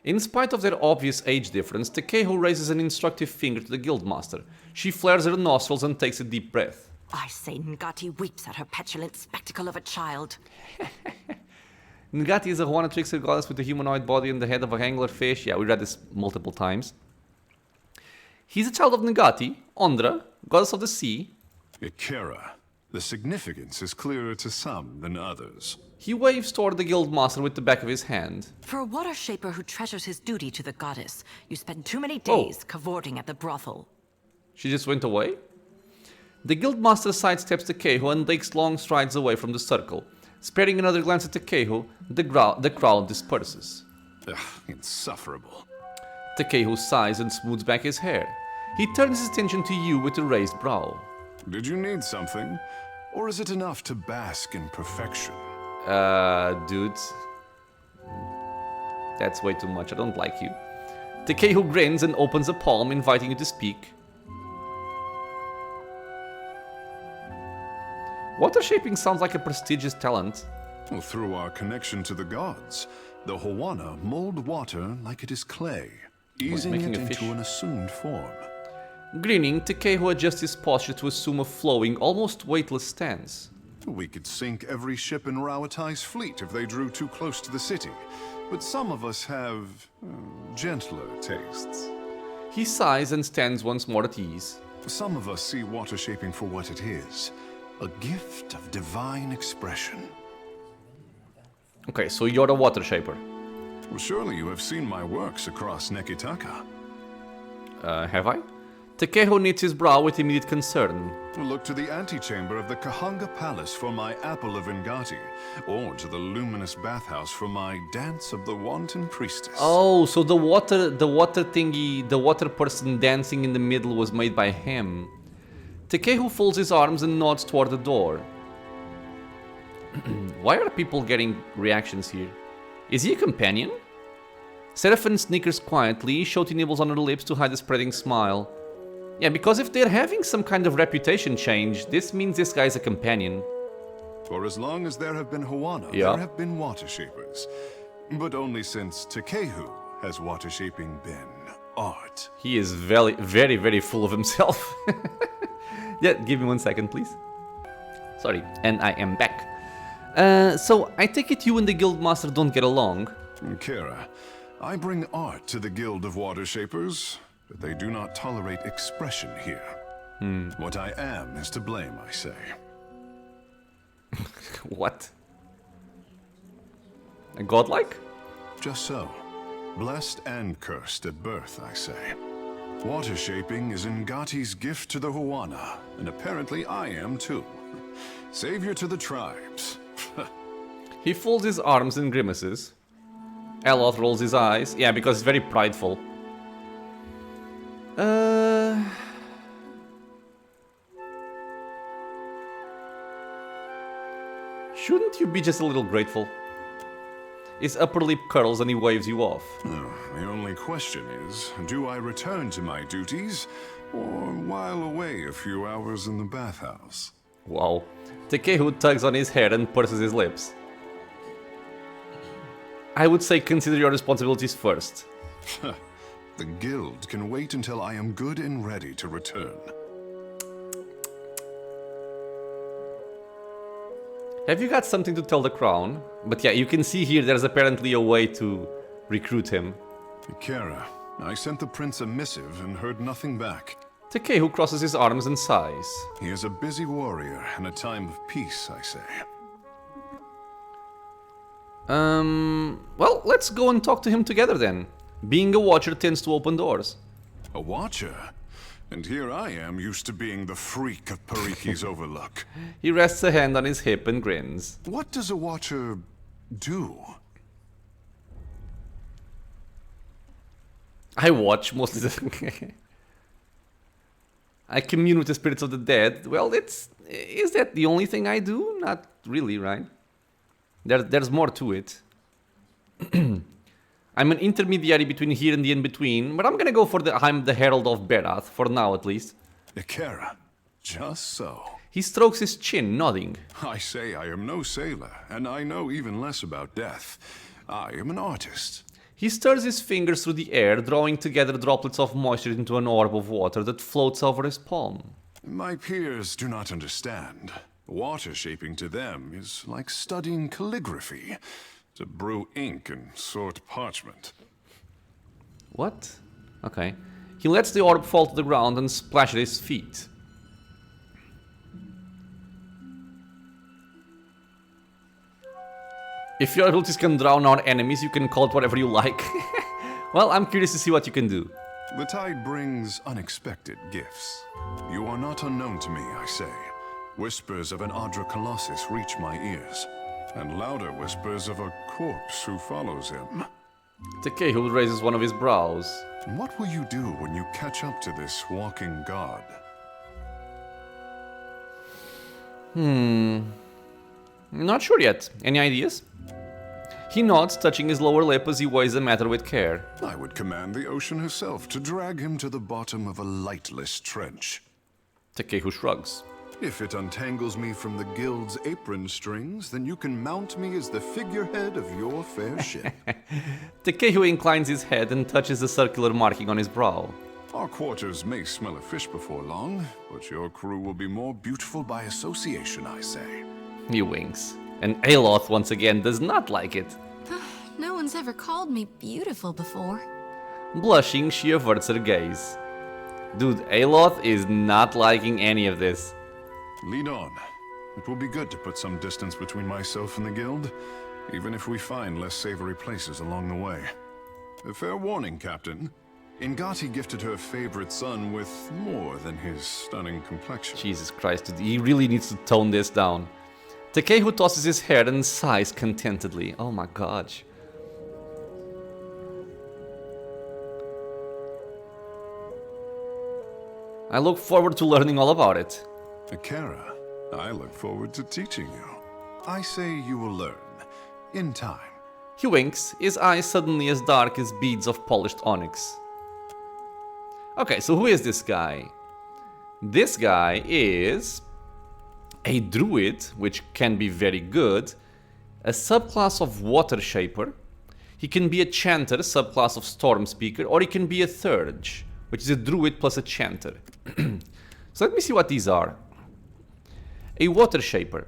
In spite of their obvious age difference, Tike Who raises an instructive finger to the guildmaster. She flares her nostrils and takes a deep breath. I say Ngati weeps at her petulant spectacle of a child. Ngati is a Huana trickster goddess with a humanoid body and the head of a angler fish. Yeah, we read this multiple times. He's a child of Ngati, Ondra, goddess of the sea. Ikera. The significance is clearer to some than others. He waves toward the guildmaster with the back of his hand. For a Watershaper who treasures his duty to the goddess, you spend too many days cavorting at the brothel. She just went away? The guildmaster sidesteps Tike Who and takes long strides away from the circle. Sparing another glance at Tike Who, the crowd disperses. Ugh, insufferable. Tike Who sighs and smooths back his hair. He turns his attention to you with a raised brow. Did you need something? Or is it enough to bask in perfection? Dude. That's way too much, I don't like you. Tike Who grins and opens a palm, inviting you to speak. Watershaping sounds like a prestigious talent. Well, through our connection to the gods, the Huana mold water like it is clay, easing it into an assumed form. Grinning, Tike Who adjusts his posture to assume a flowing, almost weightless stance. We could sink every ship in Rauatai's fleet if they drew too close to the city, but some of us have gentler tastes. He sighs and stands once more at ease. Some of us see water shaping for what it is, a gift of divine expression. Okay, so you're a Watershaper. Well, surely you have seen my works across Nekitaka. Have I? Tike Who knits his brow with immediate concern. Look to the antechamber of the Kahanga Palace for my Apple of Ngati, or to the luminous bathhouse for my Dance of the Wanton Priestess. Oh, so the water thingy, the water person dancing in the middle was made by him. Tike Who folds his arms and nods toward the door. Why are people getting reactions here? Is he a companion? Seraphine snickers quietly, shouting nibbles on her lips to hide a spreading smile. Yeah, because if they're having some kind of reputation change, this means this guy's a companion. For as long as there have been Huana, there have been Watershapers. But only since Tike Who has Watershaping been art. He is very, very, very full of himself. Yeah, give me 1 second, please. Sorry, and I am back. So, I take it you and the Guildmaster don't get along. Kara, I bring art to the Guild of Watershapers, but they do not tolerate expression here. What I am is to blame, I say. What? A godlike? Just so. Blessed and cursed at birth, I say. Watershaping is Ngati's gift to the Huana, and apparently I am too. Savior to the tribes. He folds his arms and grimaces. Aloth rolls his eyes. Yeah, because he's very prideful. Shouldn't you be just a little grateful? His upper lip curls and he waves you off. The only question is, do I return to my duties, or while away a few hours in the bathhouse? Wow. Tike Who tugs on his hair and purses his lips. I would say consider your responsibilities first. The guild can wait until I am good and ready to return. Have you got something to tell the crown? But yeah, you can see here there's apparently a way to recruit him. Kara, I sent the prince a missive and heard nothing back. Tike Who crosses his arms and sighs. He is a busy warrior in a time of peace, I say. Well, let's go and talk to him together then. Being a watcher tends to open doors. A watcher? And here I am, used to being the freak of Periki's Overlook. He rests a hand on his hip and grins. What does a watcher do? I watch mostly. I commune with the spirits of the dead. Well, is that the only thing I do? Not really, right? There's more to it. I'm an intermediary between here and the in-between, but I'm gonna go for I'm the Herald of Berath, for now at least. Ikara, just so. He strokes his chin, nodding. I say I am no sailor, and I know even less about death. I am an artist. He stirs his fingers through the air, drawing together droplets of moisture into an orb of water that floats over his palm. My peers do not understand. Watershaping to them is like studying calligraphy. To brew ink and sort parchment. What? Okay. He lets the orb fall to the ground and splash at his feet. If your abilities can drown our enemies, you can call it whatever you like. Well, I'm curious to see what you can do. The tide brings unexpected gifts. You are not unknown to me, I say. Whispers of an Adra Colossus reach my ears. And louder whispers of a corpse who follows him. Tike Who raises one of his brows. What will you do when you catch up to this walking god? Not sure yet. Any ideas? He nods, touching his lower lip as he weighs the matter with care. I would command the ocean herself to drag him to the bottom of a lightless trench. Tike Who shrugs. If it untangles me from the guild's apron strings, then you can mount me as the figurehead of your fair ship. Tike Who inclines his head and touches the circular marking on his brow. Our quarters may smell of fish before long, but your crew will be more beautiful by association, I say. He winks. And Aloth, once again, does not like it. No one's ever called me beautiful before. Blushing, she averts her gaze. Dude, Aloth is not liking any of this. Lead on. It will be good to put some distance between myself and the guild, even if we find less savory places along the way. A fair warning, Captain. Ngati gifted her favorite son with more than his stunning complexion. Jesus Christ, dude, he really needs to tone this down. Tike Who tosses his head and sighs contentedly. Oh my gosh. I look forward to learning all about it. Ikara, I look forward to teaching you. I say you will learn, in time. He winks, his eyes suddenly as dark as beads of polished onyx. Okay, so who is this guy? This guy is a druid, which can be very good, a subclass of Watershaper. He can be a chanter, subclass of Storm Speaker, or he can be a Thurge, which is a druid plus a chanter. So let me see what these are. A Watershaper.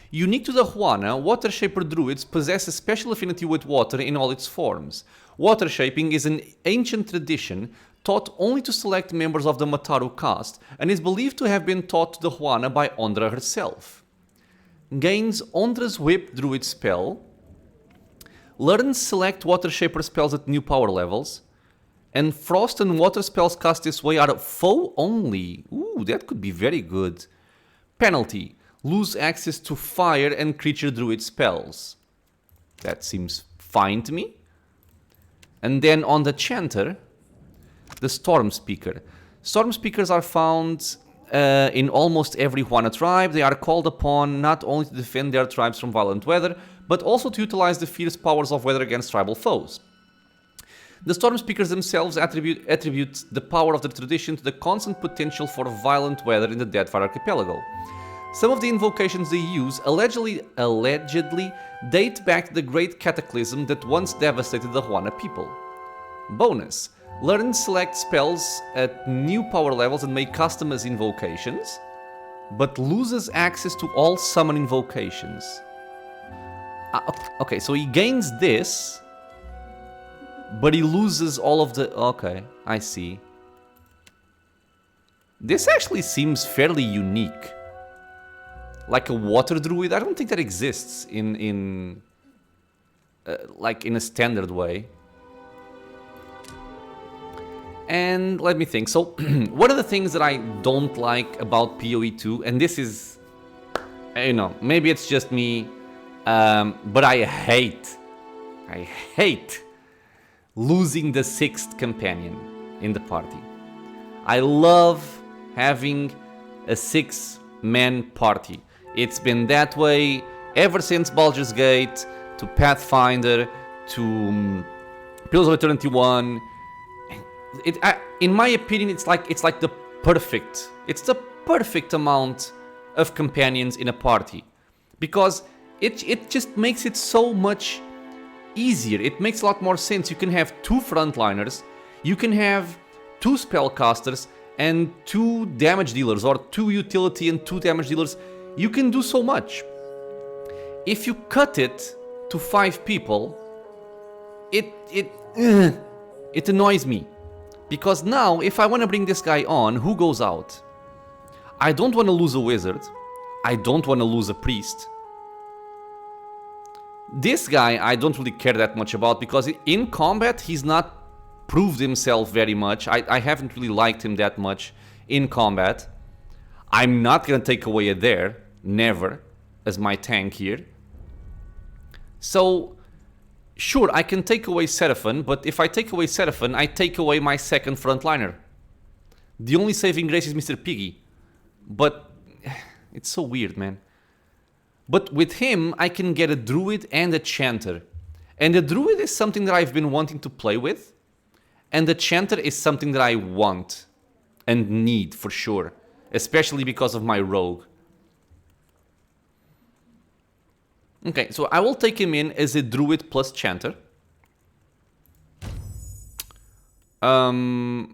Unique to the Juana, Watershaper druids possess a special affinity with water in all its forms. Watershaping is an ancient tradition taught only to select members of the Mataru caste and is believed to have been taught to the Juana by Ondra herself. Gains Ondra's Whip druid spell. Learns select Watershaper spells at new power levels. And Frost and Water spells cast this way are foe only. Ooh, that could be very good. Penalty. Lose access to fire and creature druid spells. That seems fine to me. And then on the chanter, the Storm Speaker. Storm Speakers are found in almost every Juana tribe. They are called upon not only to defend their tribes from violent weather, but also to utilize the fierce powers of weather against tribal foes. The Storm Speakers themselves attribute the power of the tradition to the constant potential for violent weather in the Deadfire archipelago. Some of the invocations they use allegedly date back to the great cataclysm that once devastated the Juana people. Bonus. Learn select spells at new power levels and make custom as invocations, but loses access to all summon invocations. Okay, so he gains this, but he loses all of the... Okay, I see. This actually seems fairly unique. Like a water druid, I don't think that exists in like in a standard way. And let me think. So, one of the things that I don't like about PoE2, and this is, you know, maybe it's just me, but I hate losing the sixth companion in the party. I love having a 6-man party. It's been that way ever since Baldur's Gate, to Pathfinder, to Pillars of Eternity 1. In my opinion, it's like the perfect amount of companions in a party, because it just makes it so much easier. It makes a lot more sense. You can have 2 frontliners, you can have 2 spellcasters and 2 damage dealers, or 2 utility and 2 damage dealers. You can do so much. If you cut it to 5 people, it annoys me. Because now, if I want to bring this guy on, who goes out? I don't want to lose a wizard. I don't want to lose a priest. This guy, I don't really care that much about, because in combat, he's not proved himself very much. I haven't really liked him that much in combat. I'm not going to take away a there, never, as my tank here. So... sure, I can take away Seraphon, but if I take away Seraphon, I take away my second frontliner. The only saving grace is Mr. Piggy. But it's so weird, man. But with him, I can get a druid and a chanter. And the druid is something that I've been wanting to play with. And the chanter is something that I want and need for sure. Especially because of my rogue. Okay, so I will take him in as a druid plus chanter. I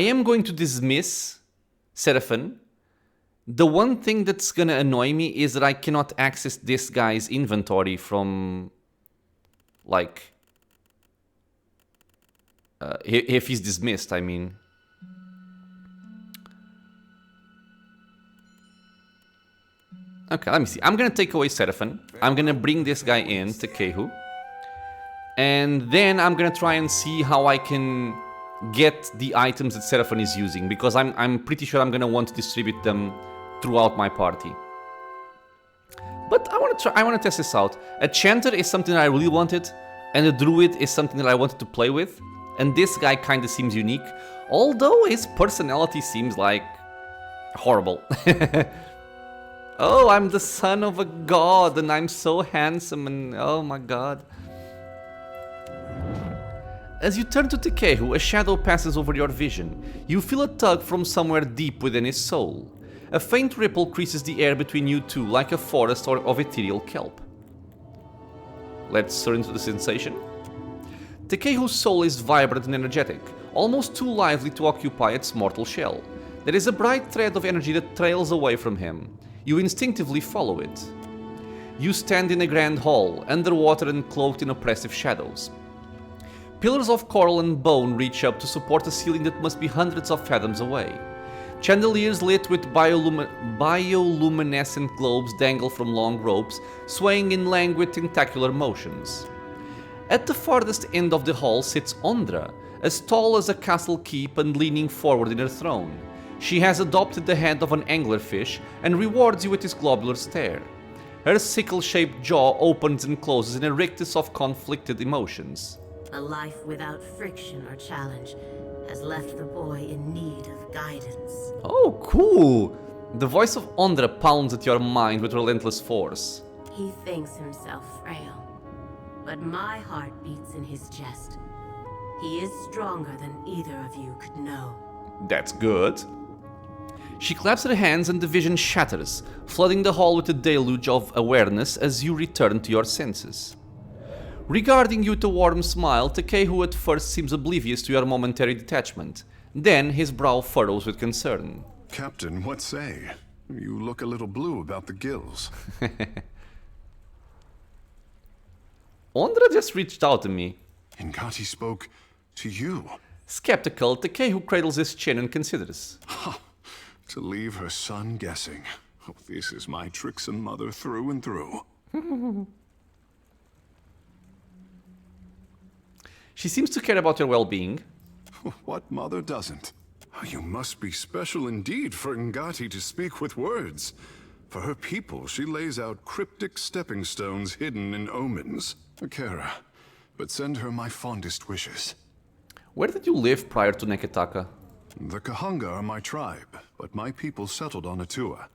am going to dismiss Seraphon. The one thing that's gonna annoy me is that I cannot access this guy's inventory from, like, if he's dismissed, I mean. Okay, let me see. I'm gonna take away Seraphon. I'm gonna bring this guy in, Tike Who. And then I'm gonna try and see how I can get the items that Seraphon is using, because I'm pretty sure I'm gonna want to distribute them throughout my party. But I wanna test this out. A chanter is something that I really wanted, and a druid is something that I wanted to play with. And this guy kinda seems unique, although his personality seems like horrible. Oh, I'm the son of a god and I'm so handsome and oh my god. As you turn to Tike Who, a shadow passes over your vision. You feel a tug from somewhere deep within his soul. A faint ripple creases the air between you two like a forest of ethereal kelp. Let's turn into the sensation. Tike Who's soul is vibrant and energetic, almost too lively to occupy its mortal shell. There is a bright thread of energy that trails away from him. You instinctively follow it. You stand in a grand hall, underwater and cloaked in oppressive shadows. Pillars of coral and bone reach up to support a ceiling that must be hundreds of fathoms away. Chandeliers lit with bioluminescent globes dangle from long ropes, swaying in languid tentacular motions. At the farthest end of the hall sits Ondra, as tall as a castle keep and leaning forward in her throne. She has adopted the head of an anglerfish and rewards you with his globular stare. Her sickle-shaped jaw opens and closes in a rictus of conflicted emotions. A life without friction or challenge has left the boy in need of guidance. Oh, cool! The voice of Ondra pounds at your mind with relentless force. He thinks himself frail, but my heart beats in his chest. He is stronger than either of you could know. That's good. She claps her hands and the vision shatters, flooding the hall with a deluge of awareness as you return to your senses. Regarding you with a warm smile, Tike Who at first seems oblivious to your momentary detachment. Then his brow furrows with concern. Captain, what say? You look a little blue about the gills. Ondra just reached out to me. Ingati spoke to you. Skeptical, Tike Who cradles his chin and considers. To leave her son guessing. Oh, this is my tricksome mother through and through. She seems to care about your well-being. What mother doesn't? You must be special indeed for Ingati to speak with words. For her people, she lays out cryptic stepping stones hidden in omens. Akira, but send her my fondest wishes. Where did you live prior to Neketaka? The Kahanga are my tribe, but my people settled on Atua,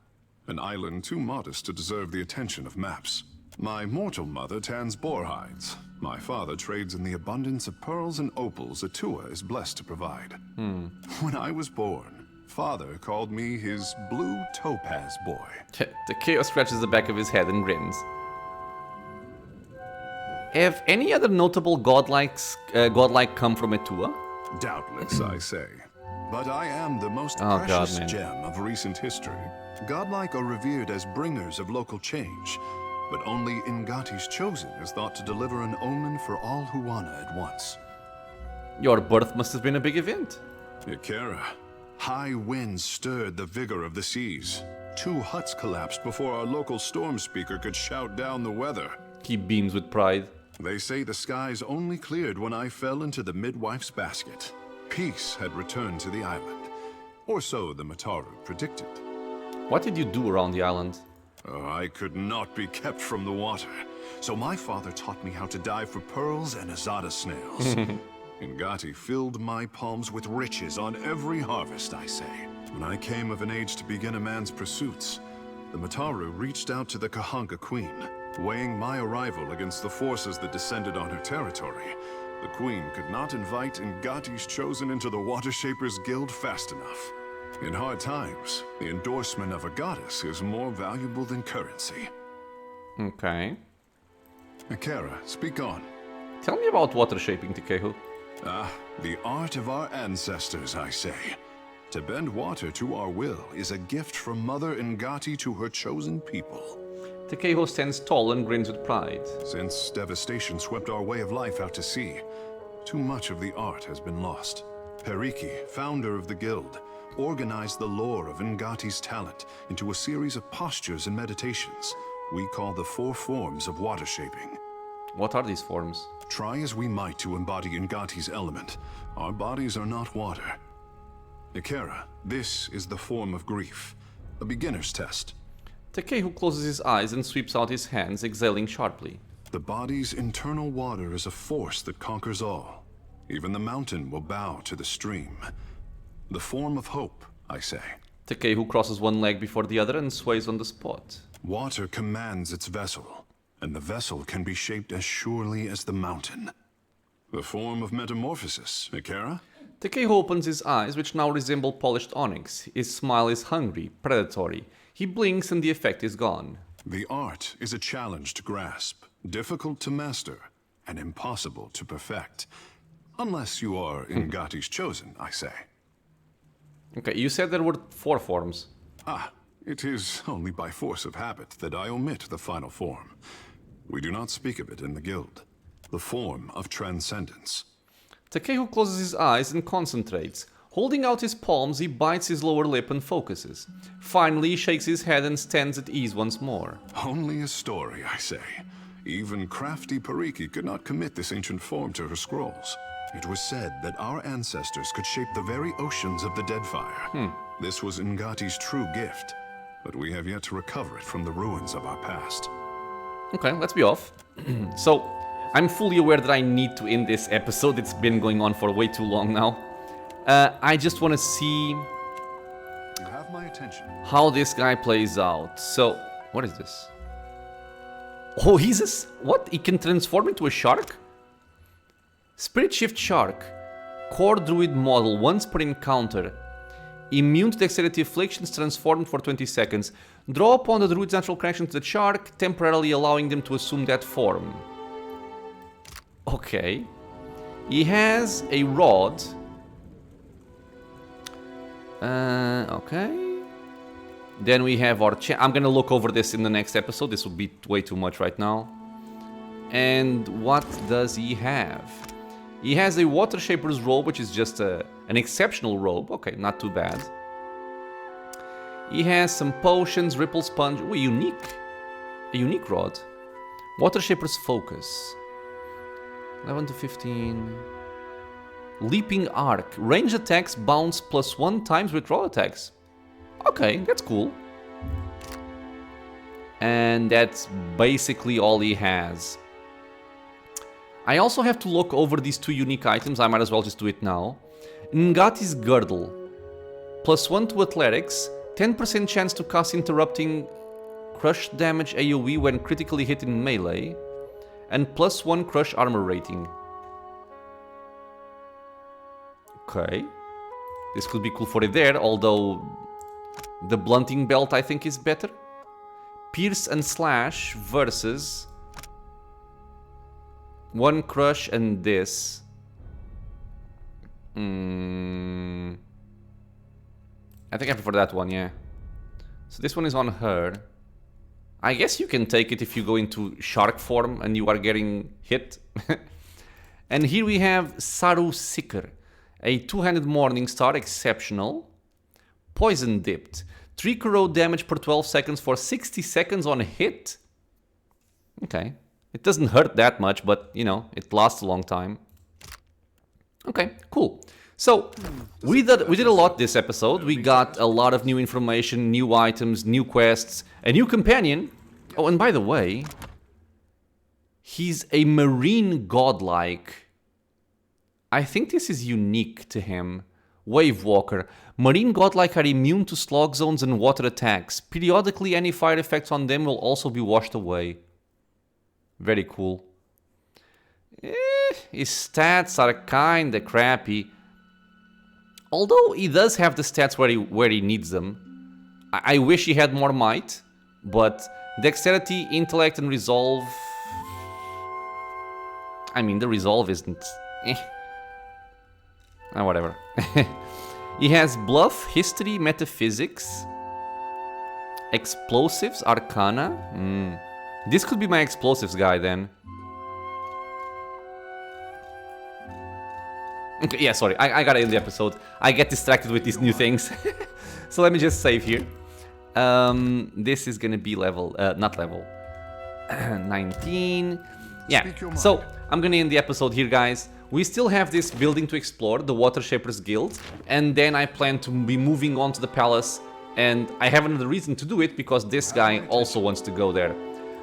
an island too modest to deserve the attention of maps. My mortal mother tans boar hides. My father trades in the abundance of pearls and opals Atua is blessed to provide. When I was born, father called me his blue topaz boy. Tike scratches the back of his head and grins. Have any other notable godlike come from Atua? Doubtless, I say. But I am the most precious gem of recent history. Godlike are revered as bringers of local change, but only Ingati's chosen is thought to deliver an omen for all Huana at once. Your birth must have been a big event. Ikera, high winds stirred the vigor of the seas. 2 huts collapsed before our local storm speaker could shout down the weather. He beams with pride. They say the skies only cleared when I fell into the midwife's basket. Peace had returned to the island, or so the Mataru predicted. What did you do around the island? I could not be kept from the water, so my father taught me how to dive for pearls and azada snails. Ingati filled my palms with riches on every harvest, I say. When I came of an age to begin a man's pursuits, the Mataru reached out to the Kahanga Queen, weighing my arrival against the forces that descended on her territory. The Queen could not invite Ingati's chosen into the Watershaper's guild fast enough. In hard times, the endorsement of a goddess is more valuable than currency. Okay. Akira, speak on. Tell me about water shaping, Tike Who. The art of our ancestors, I say. To bend water to our will is a gift from Mother Ingati to her chosen people. Tike Who stands tall and grins with pride. Since devastation swept our way of life out to sea, too much of the art has been lost. Periki, founder of the guild, organized the lore of Ingati's talent into a series of postures and meditations we call the 4 forms of water shaping. What are these forms? Try as we might to embody Ingati's element, our bodies are not water. Ikera, this is the form of grief, a beginner's test. Tike Who closes his eyes and sweeps out his hands, exhaling sharply. The body's internal water is a force that conquers all. Even the mountain will bow to the stream. The form of hope, I say. Tike Who crosses one leg before the other and sways on the spot. Water commands its vessel, and the vessel can be shaped as surely as the mountain. The form of metamorphosis, Ikera? Tike Who opens his eyes, which now resemble polished onyx. His smile is hungry, predatory. He blinks and the effect is gone. The art is a challenge to grasp, difficult to master, and impossible to perfect. Unless you are Ngati's chosen, I say. Okay, you said there were 4 forms. Ah, it is only by force of habit that I omit the final form. We do not speak of it in the guild. The form of transcendence. Tike Who closes his eyes and concentrates. Holding out his palms, he bites his lower lip and focuses. Finally, he shakes his head and stands at ease once more. Only a story, I say. Even crafty Periki could not commit this ancient form to her scrolls. It was said that our ancestors could shape the very oceans of the Deadfire. This was Ngati's true gift, but we have yet to recover it from the ruins of our past. Okay, let's be off. So, I'm fully aware that I need to end this episode. It's been going on for way too long now. I just want to see You have my attention. how this guy plays out. So, what is this? Oh, he's a... What? He can transform into a shark? Spirit Shift Shark. Core Druid model, once per encounter. Immune to dexterity afflictions, transformed for 20 seconds. Draw upon the druid's natural connection to the shark, temporarily allowing them to assume that form. Okay. He has a rod. Okay. Then we have our... I'm gonna look over this in the next episode. This would be way too much right now. And what does he have? He has a Watershaper's robe, which is just an exceptional robe. Okay, not too bad. He has some potions, Ripple Sponge. Ooh, unique. A unique rod. Watershaper's Focus. 11 to 15. Leaping Arc. Range attacks bounce +1 times withdrawal attacks. Okay, that's cool. And that's basically all he has. I also have to look over these 2 unique items. I might as well just do it now. Ngati's Girdle. +1 to Athletics. 10% chance to cast Interrupting Crush damage AoE when critically hit in melee. And +1 Crush armor rating. Okay. This could be cool for it there, although the Blunting Belt I think is better. Pierce and Slash versus 1 Crush and this. I think I prefer that one, yeah. So this one is on her. I guess you can take it if you go into shark form and you are getting hit. And here we have Saru Seeker. A 2-handed Morning Star, exceptional. Poison Dipped. 3 corrode damage per 12 seconds for 60 seconds on hit. Okay. It doesn't hurt that much, but, you know, it lasts a long time. Okay, cool. So, we did a lot this episode. We got a lot of new information, new items, new quests, a new companion. Oh, and by the way, he's a marine godlike. I think this is unique to him. Wave Walker. Marine godlike are immune to slog zones and water attacks. Periodically, any fire effects on them will also be washed away. Very cool. His stats are kinda crappy. Although he does have the stats where he needs them. I wish he had more might, but dexterity, intellect, and resolve... I mean, the resolve isn't... whatever. He has bluff, history, metaphysics, explosives, arcana. This could be my explosives guy then. Okay, yeah, sorry, I gotta end the episode. I get distracted with these new things. So let me just save here. This is gonna be level, not level, 19. Yeah, so I'm gonna end the episode here, guys. We still have this building to explore, the Watershaper's Guild, and then I plan to be moving on to the palace, and I have another reason to do it, because this guy also wants to go there.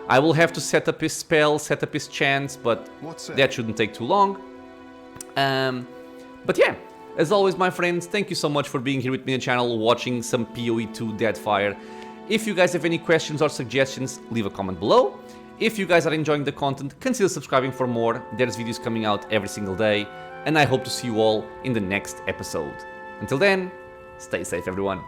I will have to set up his spell, set up his chance, but that shouldn't take too long. But yeah, As always, my friends, thank you so much for being here with me on the channel, watching some PoE2 Deadfire. If you guys have any questions or suggestions, leave a comment below. If you guys are enjoying the content, consider subscribing for more. There's videos coming out every single day, and I hope to see you all in the next episode. Until then, stay safe, everyone.